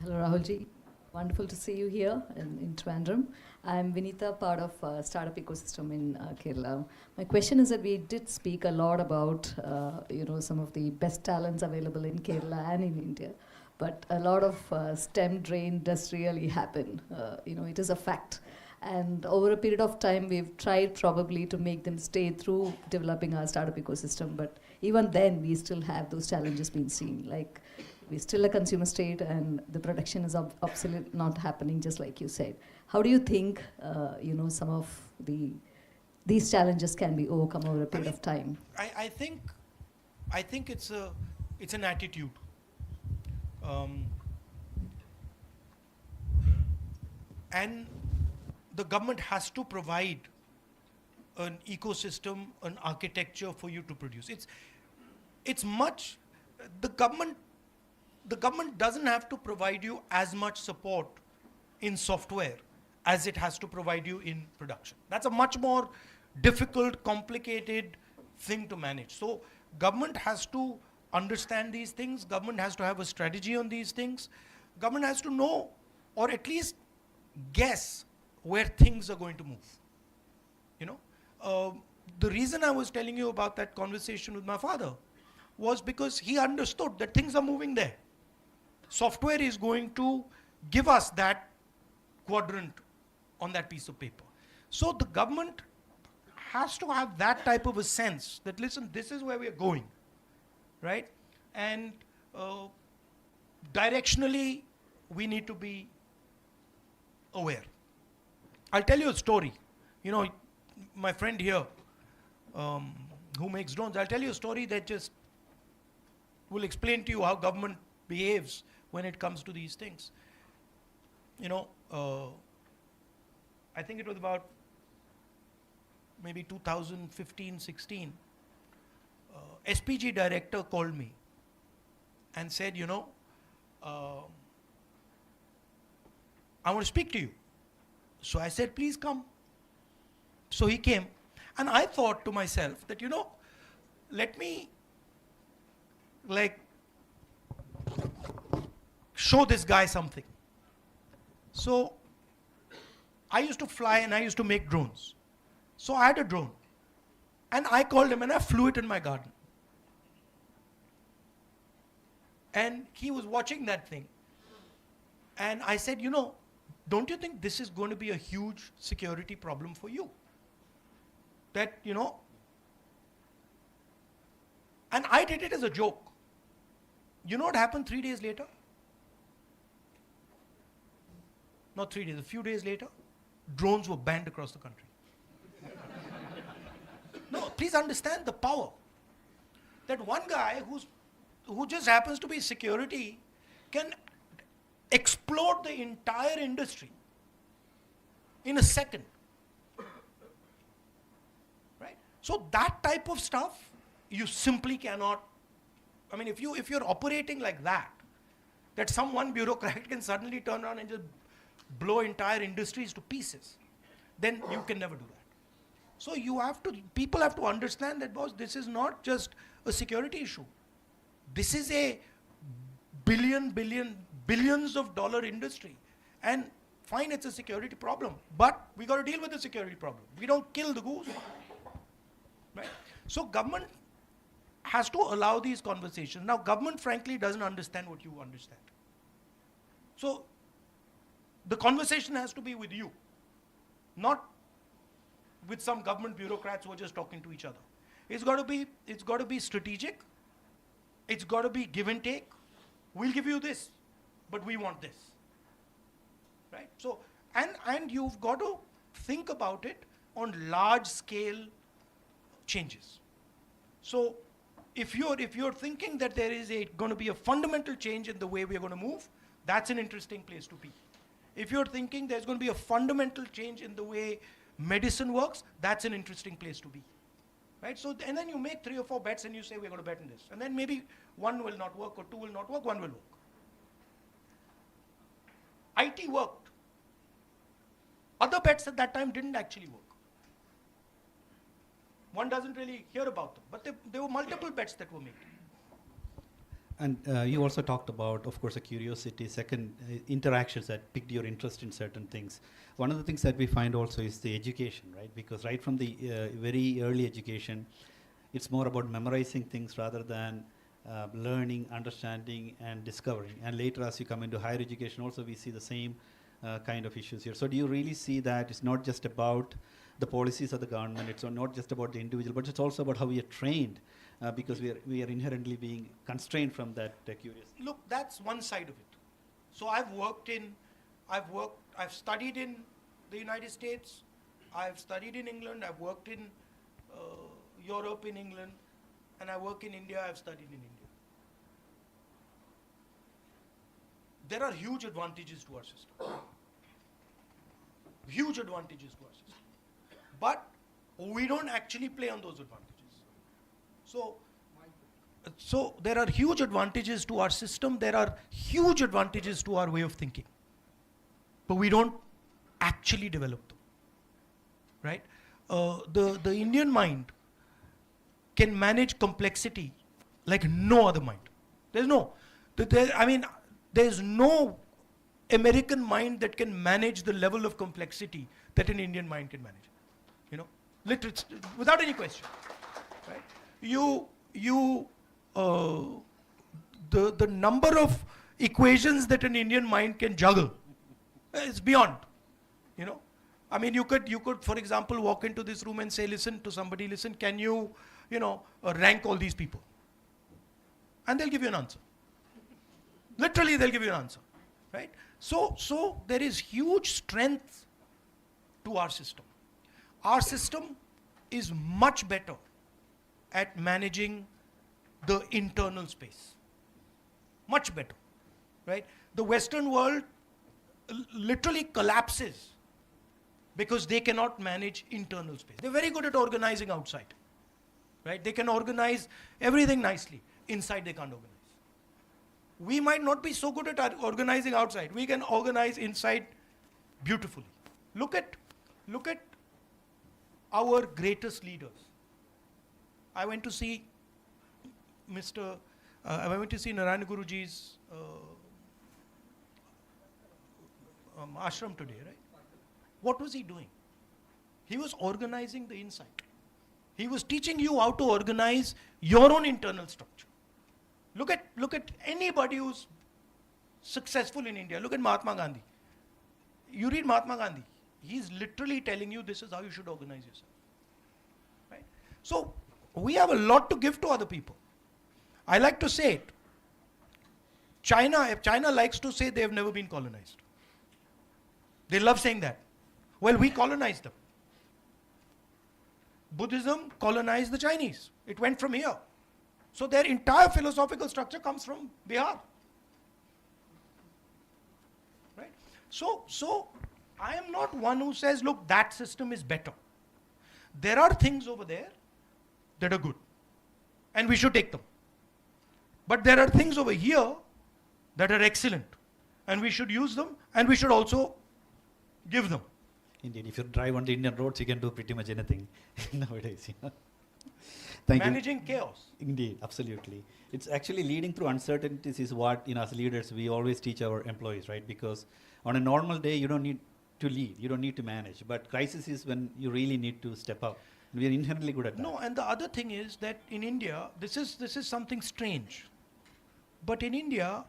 Hello, Rahulji. Wonderful to see you here in Trivandrum. I'm Vinita, part of startup ecosystem in Kerala. My question is that we did speak a lot about some of the best talents available in Kerala and in India, but a lot of STEM drain does really happen. It is a fact. And over a period of time, we've tried probably to make them stay through developing our startup ecosystem, but even then, we still have those challenges being seen. Like, we're still a consumer state, and the production is absolutely not happening, just like you said. How do you think, some of these challenges can be overcome over a period of time? I think it's an attitude. And the government has to provide an ecosystem, an architecture for you to produce. It's much, the government doesn't have to provide you as much support in software as it has to provide you in production. That's a much more difficult, complicated thing to manage. So government has to understand these things. Government has to have a strategy on these things. Government has to know, or at least guess, where things are going to move. You know, the reason I was telling you about that conversation with my father was because he understood that things are moving there. Software is going to give us that quadrant on that piece of paper. So the government has to have that type of a sense that, listen, this is where we are going, right? And directionally, we need to be aware. I'll tell you a story. You know, my friend here, who makes drones, I'll tell you a story that just will explain to you how government behaves when it comes to these things. You know, I think it was about maybe 2015-16, SPG director called me and said, you know, I want to speak to you. So I said, please come. So he came, and I thought to myself that, you know, let me like show this guy something. So I used to fly and I used to make drones. So I had a drone, and I called him and I flew it in my garden. And he was watching that thing. And I said, you know, don't you think this is going to be a huge security problem for you? That, you know, and I did it as a joke. You know what happened 3 days later? Not 3 days, a few days later, drones were banned across the country. No, please understand the power. That one guy who just happens to be security can explode the entire industry in a second. Right? So that type of stuff, you simply cannot, I mean, if you're operating like that some one bureaucrat can suddenly turn around and just blow entire industries to pieces, then you can never do that. So people have to understand that, boss, this is not just a security issue. This is a billions of dollar industry. And fine, it's a security problem, but we got to deal with the security problem. We don't kill the goose. Right? So government has to allow these conversations. Now, government frankly doesn't understand what you understand. So the conversation has to be with you, not with some government bureaucrats who are just talking to each other. It's got to be strategic. It's got to be give and take. We'll give you this, but we want this. Right? So, and you've got to think about it on large scale changes. So if you're thinking that there is going to be a fundamental change in the way we're going to move, that's an interesting place to be. If you're thinking there's going to be a fundamental change in the way medicine works, that's an interesting place to be. Right? So, and then you make 3 or 4 bets and you say, we're going to bet on this. And then maybe 1 will not work, or 2 will not work, 1 will work. IT worked. Other bets at that time didn't actually work. One doesn't really hear about them, but there were multiple bets that were made. And you also talked about, of course, a curiosity, second, interactions that piqued your interest in certain things. One of the things that we find also is the education, right? Because right from the very early education, it's more about memorizing things rather than learning, understanding, and discovering. And later, as you come into higher education, also we see the same kind of issues here. So do you really see that it's not just about the policies of the government, it's not just about the individual, but it's also about how we are trained, because we are inherently being constrained from that curiosity? Look, that's one side of it. So I've studied in the United States, I've studied in England, I've worked in Europe, in England, and I work in India, I've studied in India. There are huge advantages to our system. Huge advantages to our system. But We don't actually play on those advantages. So there are huge advantages to our system. There are huge advantages to our way of thinking. But we don't actually develop them, right? The Indian mind can manage complexity like no other mind. There's no American mind that can manage the level of complexity that an Indian mind can manage. You know, literally, without any question, right? The number of equations that an Indian mind can juggle is beyond. You know, I mean, you could, for example, walk into this room and say, listen to somebody, listen, can you, rank all these people? And they'll give you an answer. Literally, they'll give you an answer, right? So there is huge strength to our system. Our system is much better at managing the internal space. Much better, right? The Western world literally collapses because they cannot manage internal space. They're very good at organizing outside, right? They can organize everything nicely. Inside they can't organize. We might not be so good at organizing outside. We can organize inside beautifully. Look at our greatest leaders. I went to see Narayana Guruji's ashram today, right? What was he doing? He was organizing the inside. He was teaching you how to organize your own internal structure. Look at anybody who's successful in India. Look at Mahatma Gandhi. You read Mahatma Gandhi. He's literally telling you this is how you should organize yourself. Right? So we have a lot to give to other people. I like to say it. China likes to say they have never been colonized. They love saying that. Well, we colonized them. Buddhism colonized the Chinese. It went from here. So their entire philosophical structure comes from Bihar. Right? So I am not one who says, look, that system is better. There are things over there that are good, and we should take them. But there are things over here that are excellent, and we should use them, and we should also give them. Indeed, if you drive on the Indian roads, you can do pretty much anything nowadays. Managing chaos. Indeed, absolutely. It's actually leading through uncertainties is what, as leaders, we always teach our employees, right? Because on a normal day, you don't need to lead, you don't need to manage. But crisis is when you really need to step up. We are inherently good at that. No, and the other thing is that in India, this is something strange. But in India,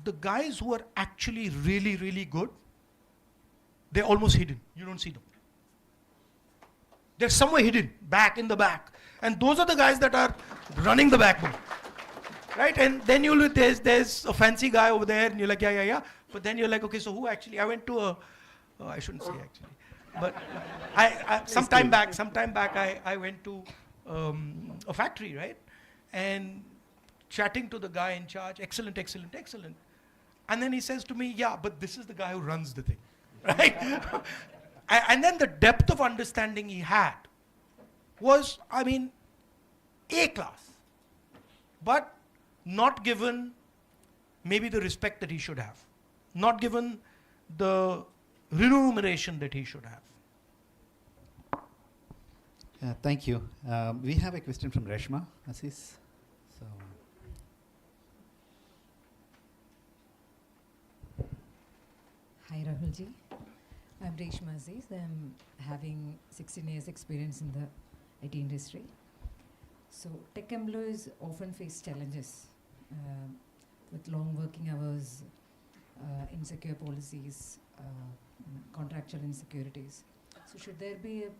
the guys who are actually really, really good, they're almost hidden. You don't see them. They're somewhere hidden, back in the back. And those are the guys that are running the backbone. Right? And then there's a fancy guy over there, and you're like, yeah. But then you're like, okay, so who actually? I went to I shouldn't say actually. But sometime back, I went to a factory, right? And chatting to the guy in charge, excellent. And then he says to me, yeah, but this is the guy who runs the thing, right? And then the depth of understanding he had was, A class, but not given maybe the respect that he should have, not given the remuneration that he should have. Thank you. We have a question from Reshma Aziz. So. Hi Rahulji, I'm Reshma Aziz. I'm having 16 years experience in the IT industry. So tech employees often face challenges with long working hours, insecure policies, contractual insecurities. So should there be a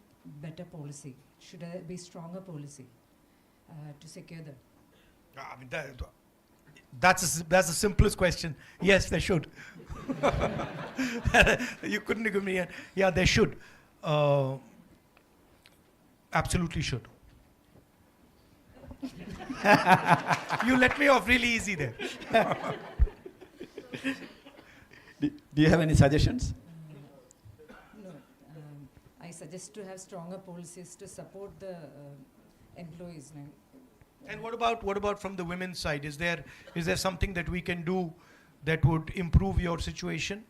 better policy? Should there be stronger policy to secure them? That's the simplest question. Yes, they should. You couldn't give me yeah, they should. Absolutely should. You let me off really easy there. Do you have any suggestions? No, I suggest just to have stronger policies to support the employees. And what about from the women's side? Is there something that we can do that would improve your situation?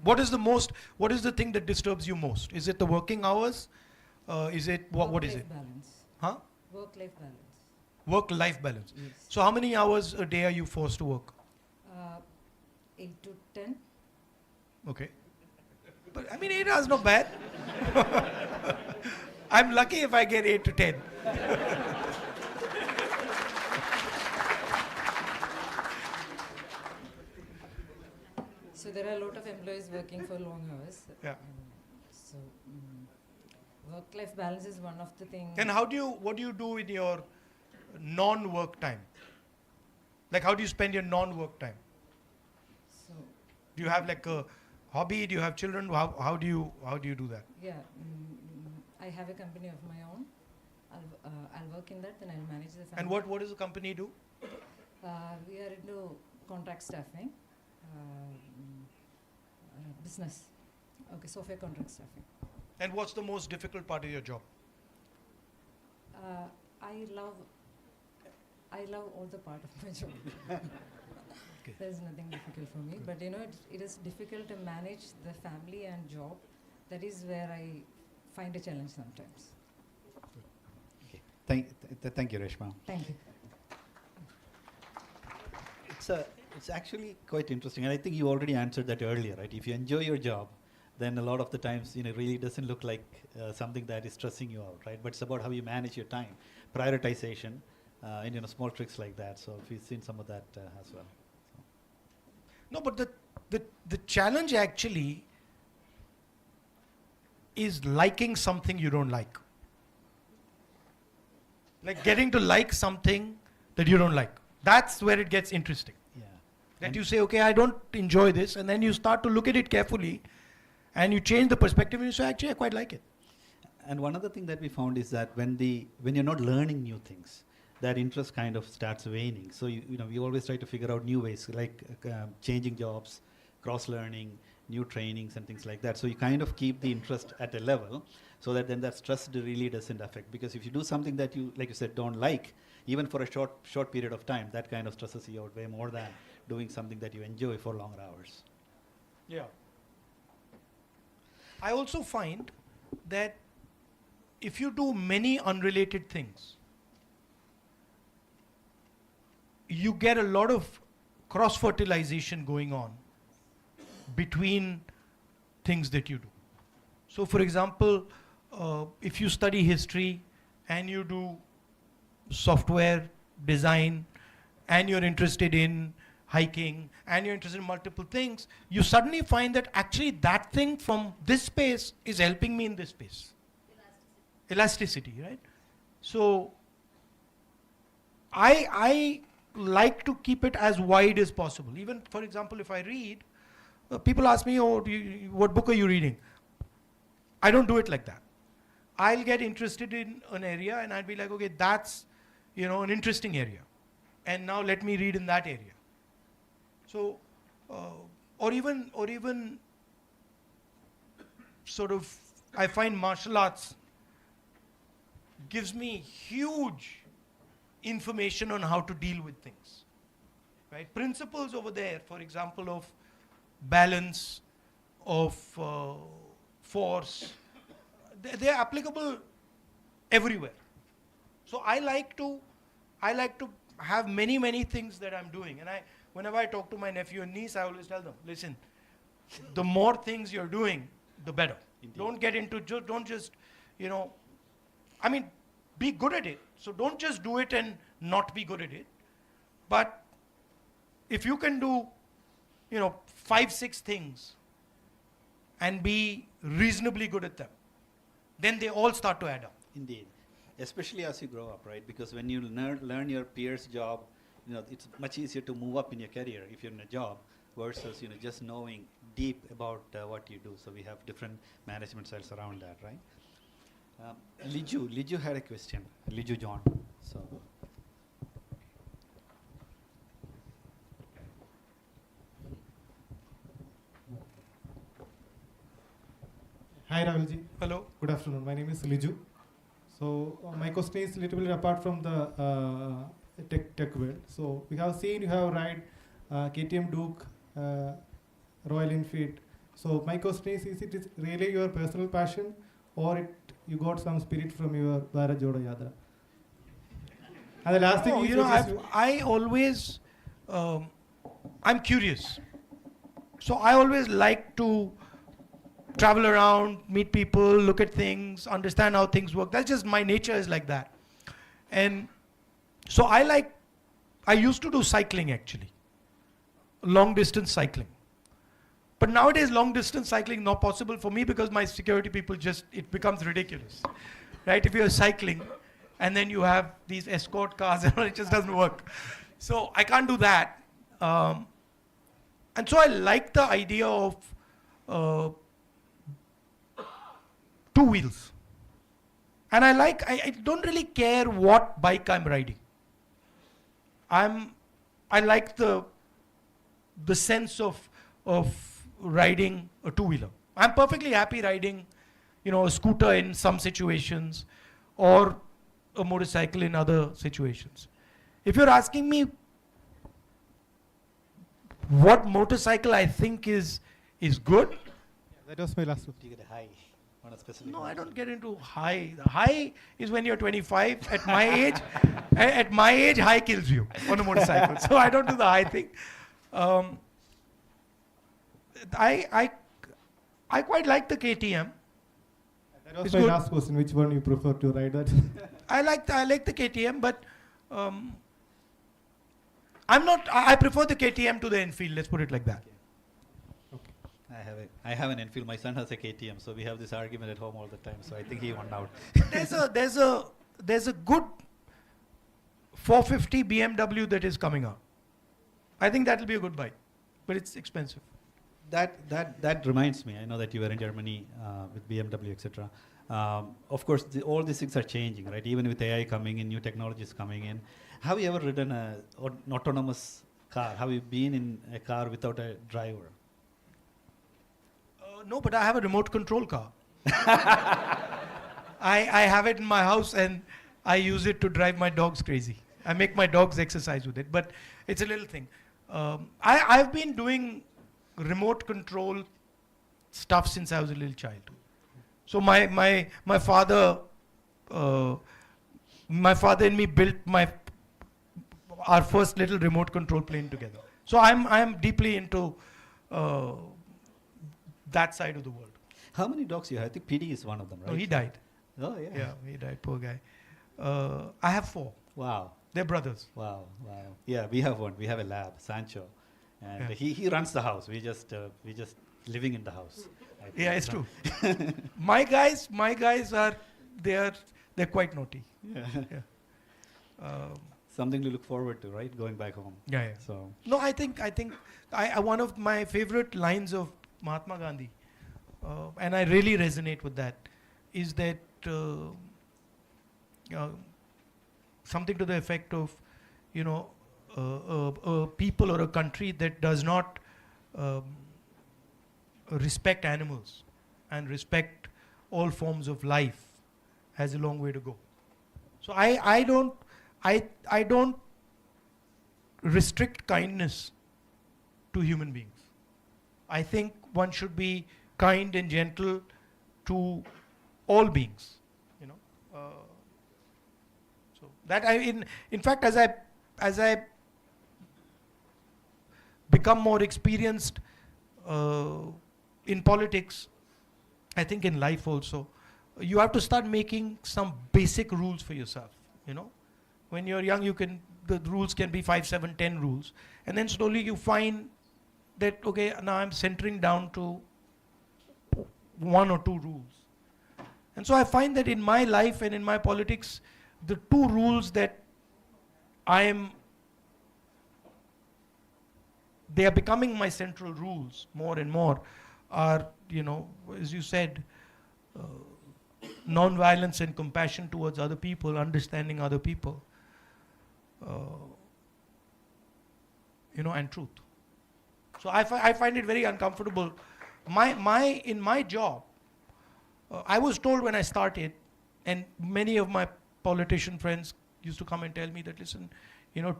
What is the thing that disturbs you most? Is it the working hours? Is it what is it? Balance. Huh? Work-life balance. Work-life balance. Yes. So how many hours a day are you forced to work? 8 to 10. Okay. But I mean, 8 hours not bad. I'm lucky if I get 8 to 10. So there are a lot of employees working for long hours. Yeah. So work-life balance is one of the things. And what do you do in your non-work time? Like, how do you spend your non-work time? So Do you have like a hobby? Do you have children? How do you do that? yeah, I have a company of my own. I'll work in that, then I'll manage the family. And what does the company do? We are into contract staffing, business. Okay, software contract staffing. And what's the most difficult part of your job? I love all the part of my job. Okay. There's nothing difficult for me, but it is difficult to manage the family and job. That is where I find a challenge sometimes. Thank you, Reshma. Thank you. It's actually quite interesting, and I think you already answered that earlier, right? If you enjoy your job, then a lot of the times, it really doesn't look like something that is stressing you out, right? But it's about how you manage your time, prioritization, and small tricks like that. So if you've seen some of that as well. No, but the challenge actually is liking something you don't like. Like getting to like something that you don't like. That's where it gets interesting. Yeah. That you say, okay, I don't enjoy this, and then you start to look at it carefully, and you change the perspective, and you say, actually, I quite like it. And one other thing that we found is that when you're not learning new things, that interest kind of starts waning. So we always try to figure out new ways, like changing jobs, cross-learning, new trainings, and things like that. So you kind of keep the interest at a level, so that then that stress really doesn't affect. Because if you do something that you, like you said, don't like, even for a short period of time, that kind of stresses you out way more than doing something that you enjoy for longer hours. Yeah. I also find that if you do many unrelated things, you get a lot of cross-fertilization going on between things that you do. So for example, if you study history and you do software design and you're interested in hiking and you're interested in multiple things, you suddenly find that actually that thing from this space is helping me in this space. Elasticity, right? So I like to keep it as wide as possible. Even, for example, if I read, people ask me, what book are you reading? I don't do it like that. I'll get interested in an area and I'll be like, okay, that's an interesting area. And now let me read in that area. So, or even sort of, I find martial arts gives me huge information on how to deal with things, right? Principles over there, for example, of balance, of force, they're applicable everywhere. So I like to have many things that I'm doing, and whenever I talk to my nephew and niece, I always tell them, listen, the more things you're doing, the better. Indeed. Don't get into don't just be good at it. So don't just do it and not be good at it. But if you can do 5-6 things and be reasonably good at them, then they all start to add up. Indeed. Especially as you grow up, right? Because when you learn your peer's job, it's much easier to move up in your career if you're in a job versus just knowing deep about what you do. So we have different management styles around that, right? Liju had a question. Liju John. So. Hi Rahulji. Hello. Good afternoon. My name is Liju. So my question is a little bit apart from the tech world. So we have seen you have ride KTM Duke, Royal Enfield. So my question is it really your personal passion or you got some spirit from your Bharat Jodo Yatra? And the last thing is, I always, I'm curious. So I always like to travel around, meet people, look at things, understand how things work. That's just my nature is like that. And so I used to do cycling actually, long distance cycling. But nowadays long distance cycling not possible for me because my security people it becomes ridiculous. Right? If you're cycling and then you have these escort cars, it just doesn't work. So I can't do that. And so I like the idea of two wheels. And I don't really care what bike I'm riding. I like the sense of riding a two-wheeler. I'm perfectly happy riding, a scooter in some situations or a motorcycle in other situations. If you're asking me what motorcycle I think is good, that was my last question. Do you get a high on a specific? No, I don't get into high. The high is when you're 25. At my age, at my age, high kills you on a motorcycle. So I don't do the high thing. I quite like the KTM. That was my last question. Which one you prefer to ride that? I like the KTM, but I prefer the KTM to the Enfield. Let's put it like that. Okay. I have an Enfield. My son has a KTM, so we have this argument at home all the time. So I think he won out. There's a good 450 BMW that is coming out. I think that will be a good bike, but it's expensive. That reminds me. I know that you were in Germany with BMW, etc. Of course, all these things are changing, right? Even with AI coming in, new technologies coming in. Have you ever ridden an autonomous car? Have you been in a car without a driver? No, but I have a remote control car. I have it in my house and I use it to drive my dogs crazy. I make my dogs exercise with it, but it's a little thing. I've been doing remote control stuff since I was a little child. So my father and me built our first little remote control plane together. So I'm deeply into that side of the world. How many dogs you have? I think PD is one of them, right? No, he died. Oh, yeah. Yeah, he died, poor guy. I have 4. Wow. They're brothers. Wow. Yeah, we have one. We have a lab, Sancho. And he runs the house. We just living in the house. Yeah, it's true. My guys are they're quite naughty. Yeah. Something to look forward to, right? Going back home. Yeah. So no, I think one of my favorite lines of Mahatma Gandhi, and I really resonate with that, is that something to the effect of, a people or a country that does not respect animals and respect all forms of life has a long way to go. So I don't restrict kindness to human beings. I think one should be kind and gentle to all beings. So that in fact, as I become more experienced in politics, I think in life also, you have to start making some basic rules for yourself. When you're young, the rules can be 5, 7, 10 rules, and then slowly you find that, okay, now I'm centering down to 1 or 2 rules. And so I find that in my life and in my politics, the 2 rules that they are becoming my central rules more and more are, as you said, non-violence and compassion towards other people, understanding other people, and truth. So I find it very uncomfortable. In my job, I was told when I started, and many of my politician friends used to come and tell me that, listen,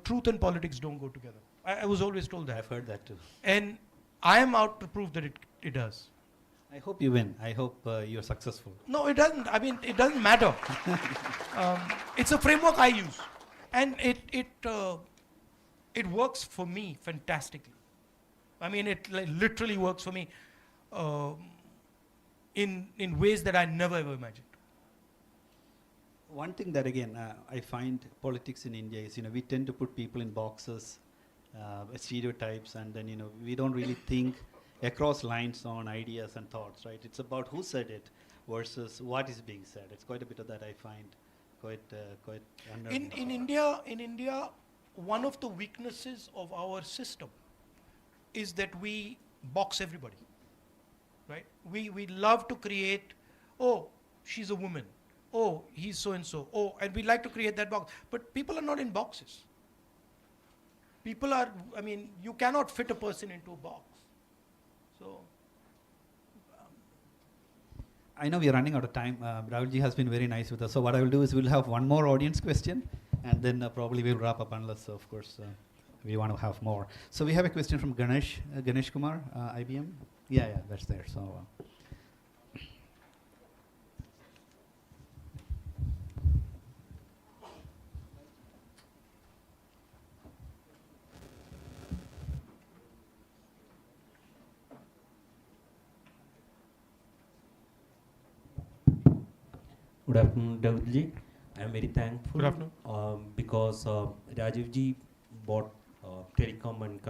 truth and politics don't go together. I was always told that. I've heard that too. And I am out to prove that it does. I hope you win. I hope you're successful. No, it doesn't. I mean, it doesn't matter. It's a framework I use, and it works for me fantastically. I mean, it literally works for me in ways that I never ever imagined. One thing that again I find politics in India is we tend to put people in boxes, stereotypes, and then we don't really think across lines on ideas and thoughts, right? It's about who said it versus what is being said. It's quite a bit of that I find quite In India, one of the weaknesses of our system is that we box everybody, right? We love to create, oh, she's a woman, oh, he's so and so, oh, and we like to create that box. But people are not in boxes. People are, I mean, you cannot fit a person into a box. So, I know we are running out of time. Rahulji has been very nice with us. So what I will do is we'll have one more audience question, and then probably we'll wrap up unless, of course, we want to have more. So we have a question from Ganesh Kumar, IBM. Yeah, that's there. So. Good afternoon, Rahulji. I am very thankful. Good afternoon. Because Rajivji bought telecom and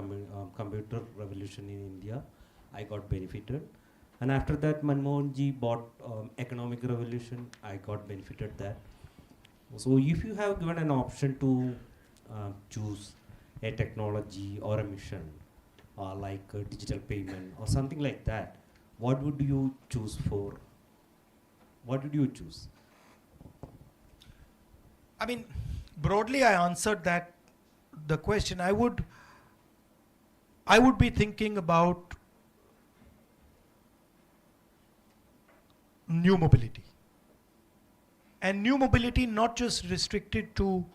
computer revolution in India. I got benefited. And after that, Manmohanji bought economic revolution. I got benefited that. So if you have given an option to choose a technology or a mission, like digital payment or something like that, what would you choose for? What did you choose? I mean, broadly I answered the question. I would be thinking about new mobility. And new mobility not just restricted to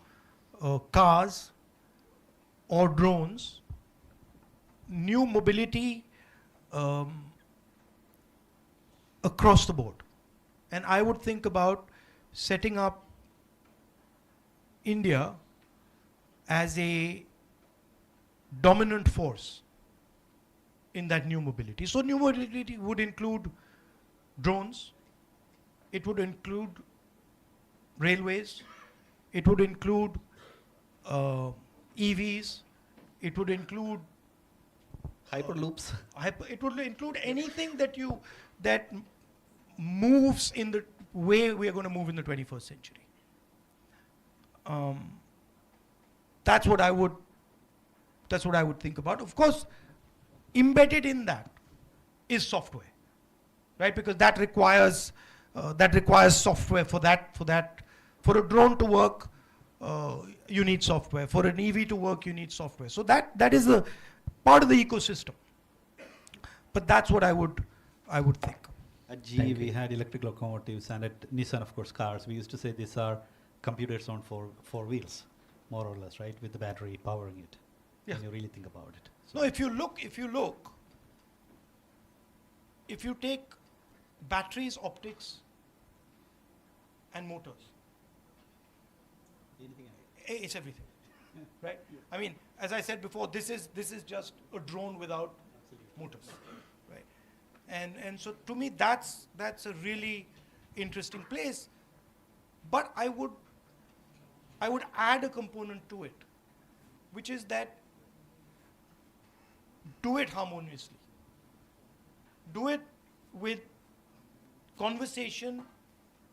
cars or drones, new mobility across the board. And I would think about setting up India as a dominant force in that new mobility. So new mobility would include drones, it would include railways, it would include EVs, it would include Hyperloops. It would include anything that moves in the way we are going to move in the 21st century. That's what I would think about. Of course, embedded in that is software, right? Because that requires software for that. For a drone to work, you need software. For an EV to work, you need software. So that is a part of the ecosystem. But that's what I would think. At GE, we had electric locomotives, and at Nissan, of course, cars. We used to say these are computers on four wheels, more or less, right, with the battery powering it. Yeah. When you really think about it. So No, if you take batteries, optics, and motors, it's everything, right? I mean, as I said before, this is just a drone without motors, right? And so to me, that's a really interesting place. But I would add a component to it, which is that do it harmoniously. Do it with conversation,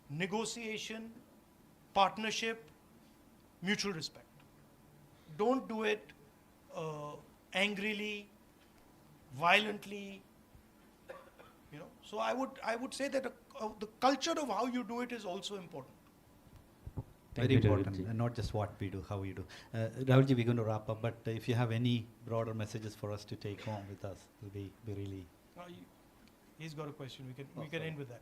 negotiation, partnership, mutual respect. Don't do it angrily, violently. So I would say that the culture of how you do it is also important. very important, and not just what we do, how we do. Rahulji, we're going to wrap up, but if you have any broader messages for us to take home with us, it'll be really. He's got a question. We can end with that.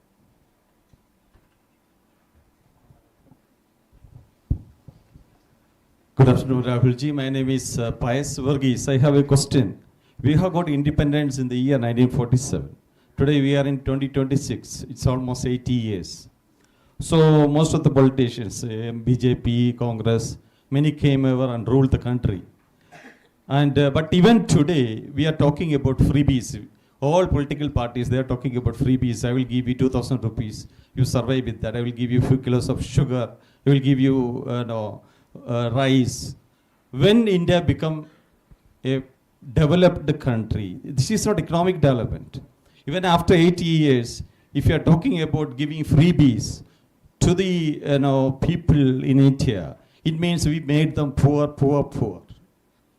afternoon, Rahulji. My name is Pius Verghese. I have a question. We have got independence in the year 1947. Today we are in 2026. It's almost 80 years. So most of the politicians, BJP, Congress, many came over and ruled the country. And but even today, we are talking about freebies. All political parties, they are talking about freebies. I will give you 2,000 rupees. You survive with that. I will give you a few kilos of sugar. I will give you rice. When India become a developed country, this is not economic development. Even after 80 years, if you are talking about giving freebies to the people in India, it means we made them poor, poor, poor.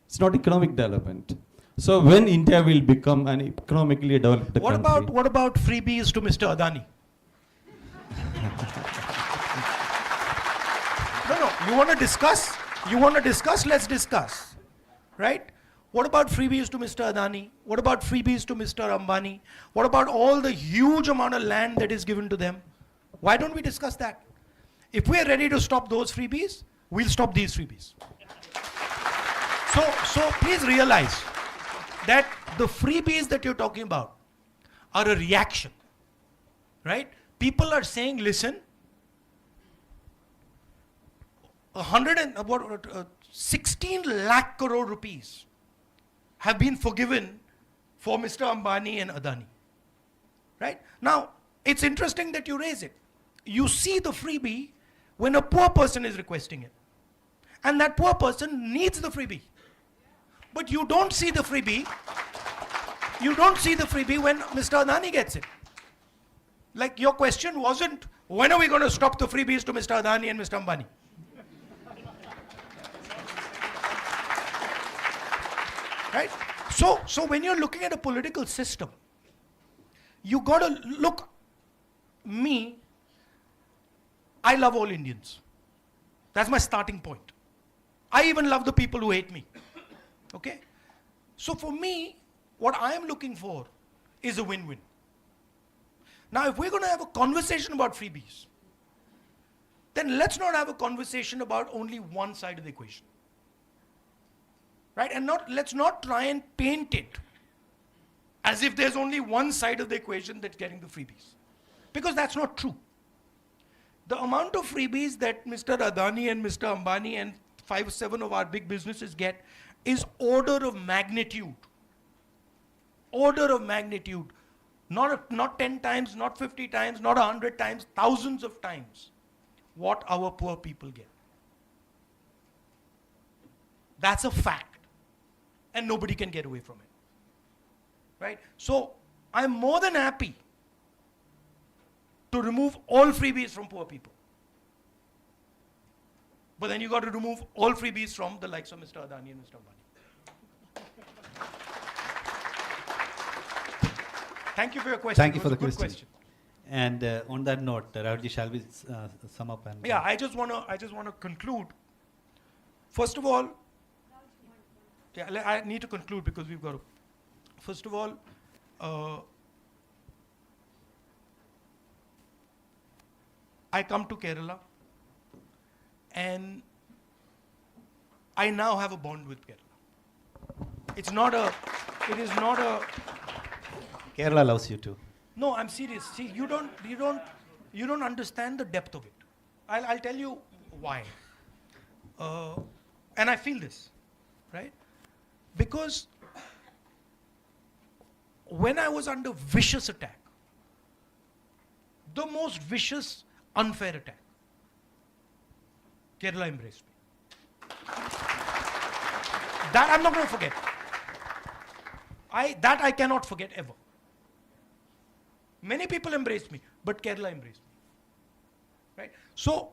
It's not economic development. So when India will become an economically developed country. What about freebies to Mr. Adani? No, you want to discuss? You want to discuss? Let's discuss. Right? What about freebies to Mr. Adani? What about freebies to Mr. Ambani? What about all the huge amount of land that is given to them? Why don't we discuss that? If we are ready to stop those freebies, we'll stop these freebies. So please realize that the freebies that you're talking about are a reaction, right? People are saying, listen, 16 lakh crore rupees have been forgiven for Mr. Ambani and Adani, right? Now, it's interesting that you raise it. You see the freebie when a poor person is requesting it. And that poor person needs the freebie. But you don't see the freebie. You don't see the freebie when Mr. Adani gets it. Like your question wasn't, when are we going to stop the freebies to Mr. Adani and Mr. Ambani? Right? So when you're looking at a political system, you got to look, me, I love all Indians. That's my starting point. I even love the people who hate me. Okay? So for me, what I am looking for is a win-win. Now, if we're going to have a conversation about freebies, then let's not have a conversation about only one side of the equation. Right? And let's not try and paint it as if there's only one side of the equation that's getting the freebies. Because that's not true. The amount of freebies that Mr. Adani and Mr. Ambani and 5-7 of our big businesses get is order of magnitude. Order of magnitude. Not 10 times, not 50 times, not 100 times, thousands of times what our poor people get. That's a fact. And nobody can get away from it. Right? So, I'm more than happy to remove all freebies from poor people. But then you got to remove all freebies from the likes of Mr. Adani and Mr. Ambani. Thank you for your question. Thank you for the question. And on that note, Rahulji, shall we sum up? And yeah, I just want to conclude. First of all, I need to conclude because we've got to. First of all, I come to Kerala, and I now have a bond with Kerala. It is not a. Kerala loves you too. No, I'm serious. See, you don't understand the depth of it. I'll tell you why. And I feel this, right? Because when I was under vicious attack, the most vicious, unfair attack, Kerala embraced me. That I'm not going to forget. I cannot forget ever. Many people embraced me, but Kerala embraced me. Right? So,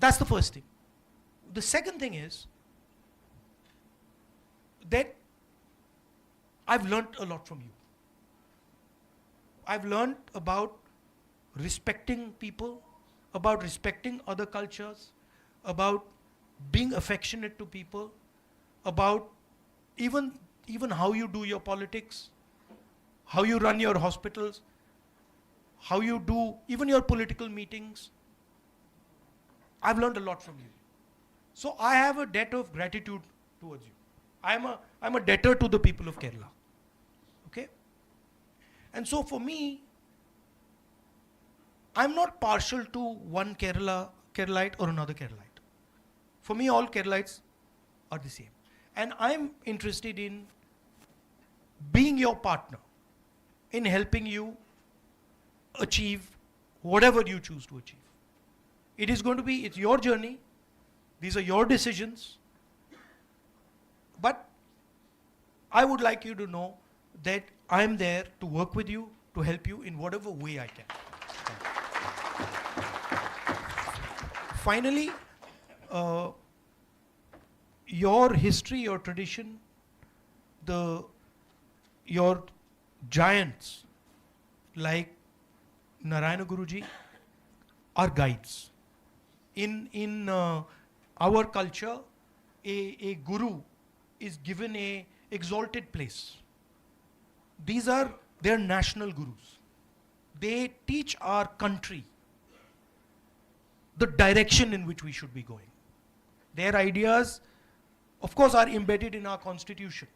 that's the first thing. The second thing is that I've learned a lot from you. I've learned about respecting people, about respecting other cultures, about being affectionate to people, about even how you do your politics, how you run your hospitals, how you do even your political meetings. I've learned a lot from you. So I have a debt of gratitude towards you. I'm a debtor to the people of Kerala. Okay? And so for me, I'm not partial to one Keralite or another Keralite. For me, all Keralites are the same. And I'm interested in being your partner, in helping you achieve whatever you choose to achieve. It's your journey, these are your decisions, but I would like you to know that I'm there to work with you, to help you in whatever way I can. Finally, your history, your tradition, your giants like Narayana Guruji are guides. In our culture, a guru is given a exalted place. They're national gurus. They teach our country the direction in which we should be going. Their ideas, of course, are embedded in our constitution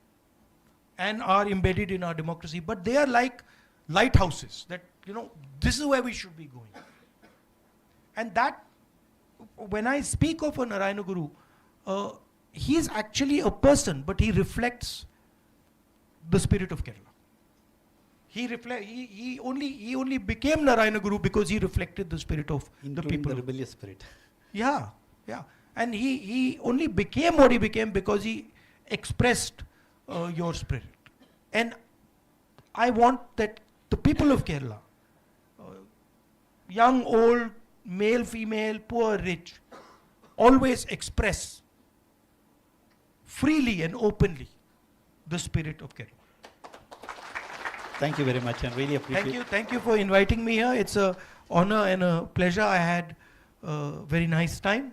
and are embedded in our democracy, but they are like lighthouses that, this is where we should be going. And that, when I speak of a Narayana Guru, he is actually a person, but he reflects the spirit of Kerala. He only became Narayana Guru because he reflected the spirit of the people. The rebellious spirit. Yeah. And he only became what he became because he expressed your spirit. And I want that the people of Kerala, young, old, male, female, poor, rich, always express freely and openly the spirit of Kerala. Thank you very much. I really appreciate Thank you for inviting me here. It's an honor and a pleasure. I had a very nice time.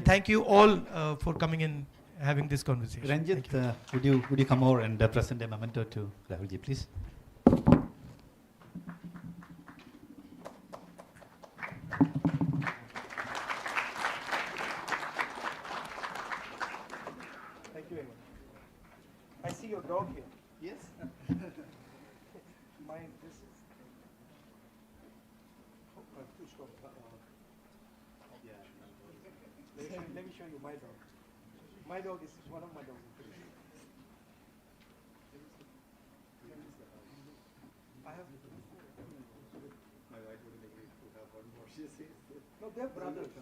Thank you all for coming and having this conversation. Ranjit, would you come over and present a memento to Rahulji, please? Thank you very much. I see your dog here. Yes? Mine, this is... Let me show you my dog. My dog is one of my dogs. I have... My wife wouldn't agree to have one more. She says... No, they're brothers.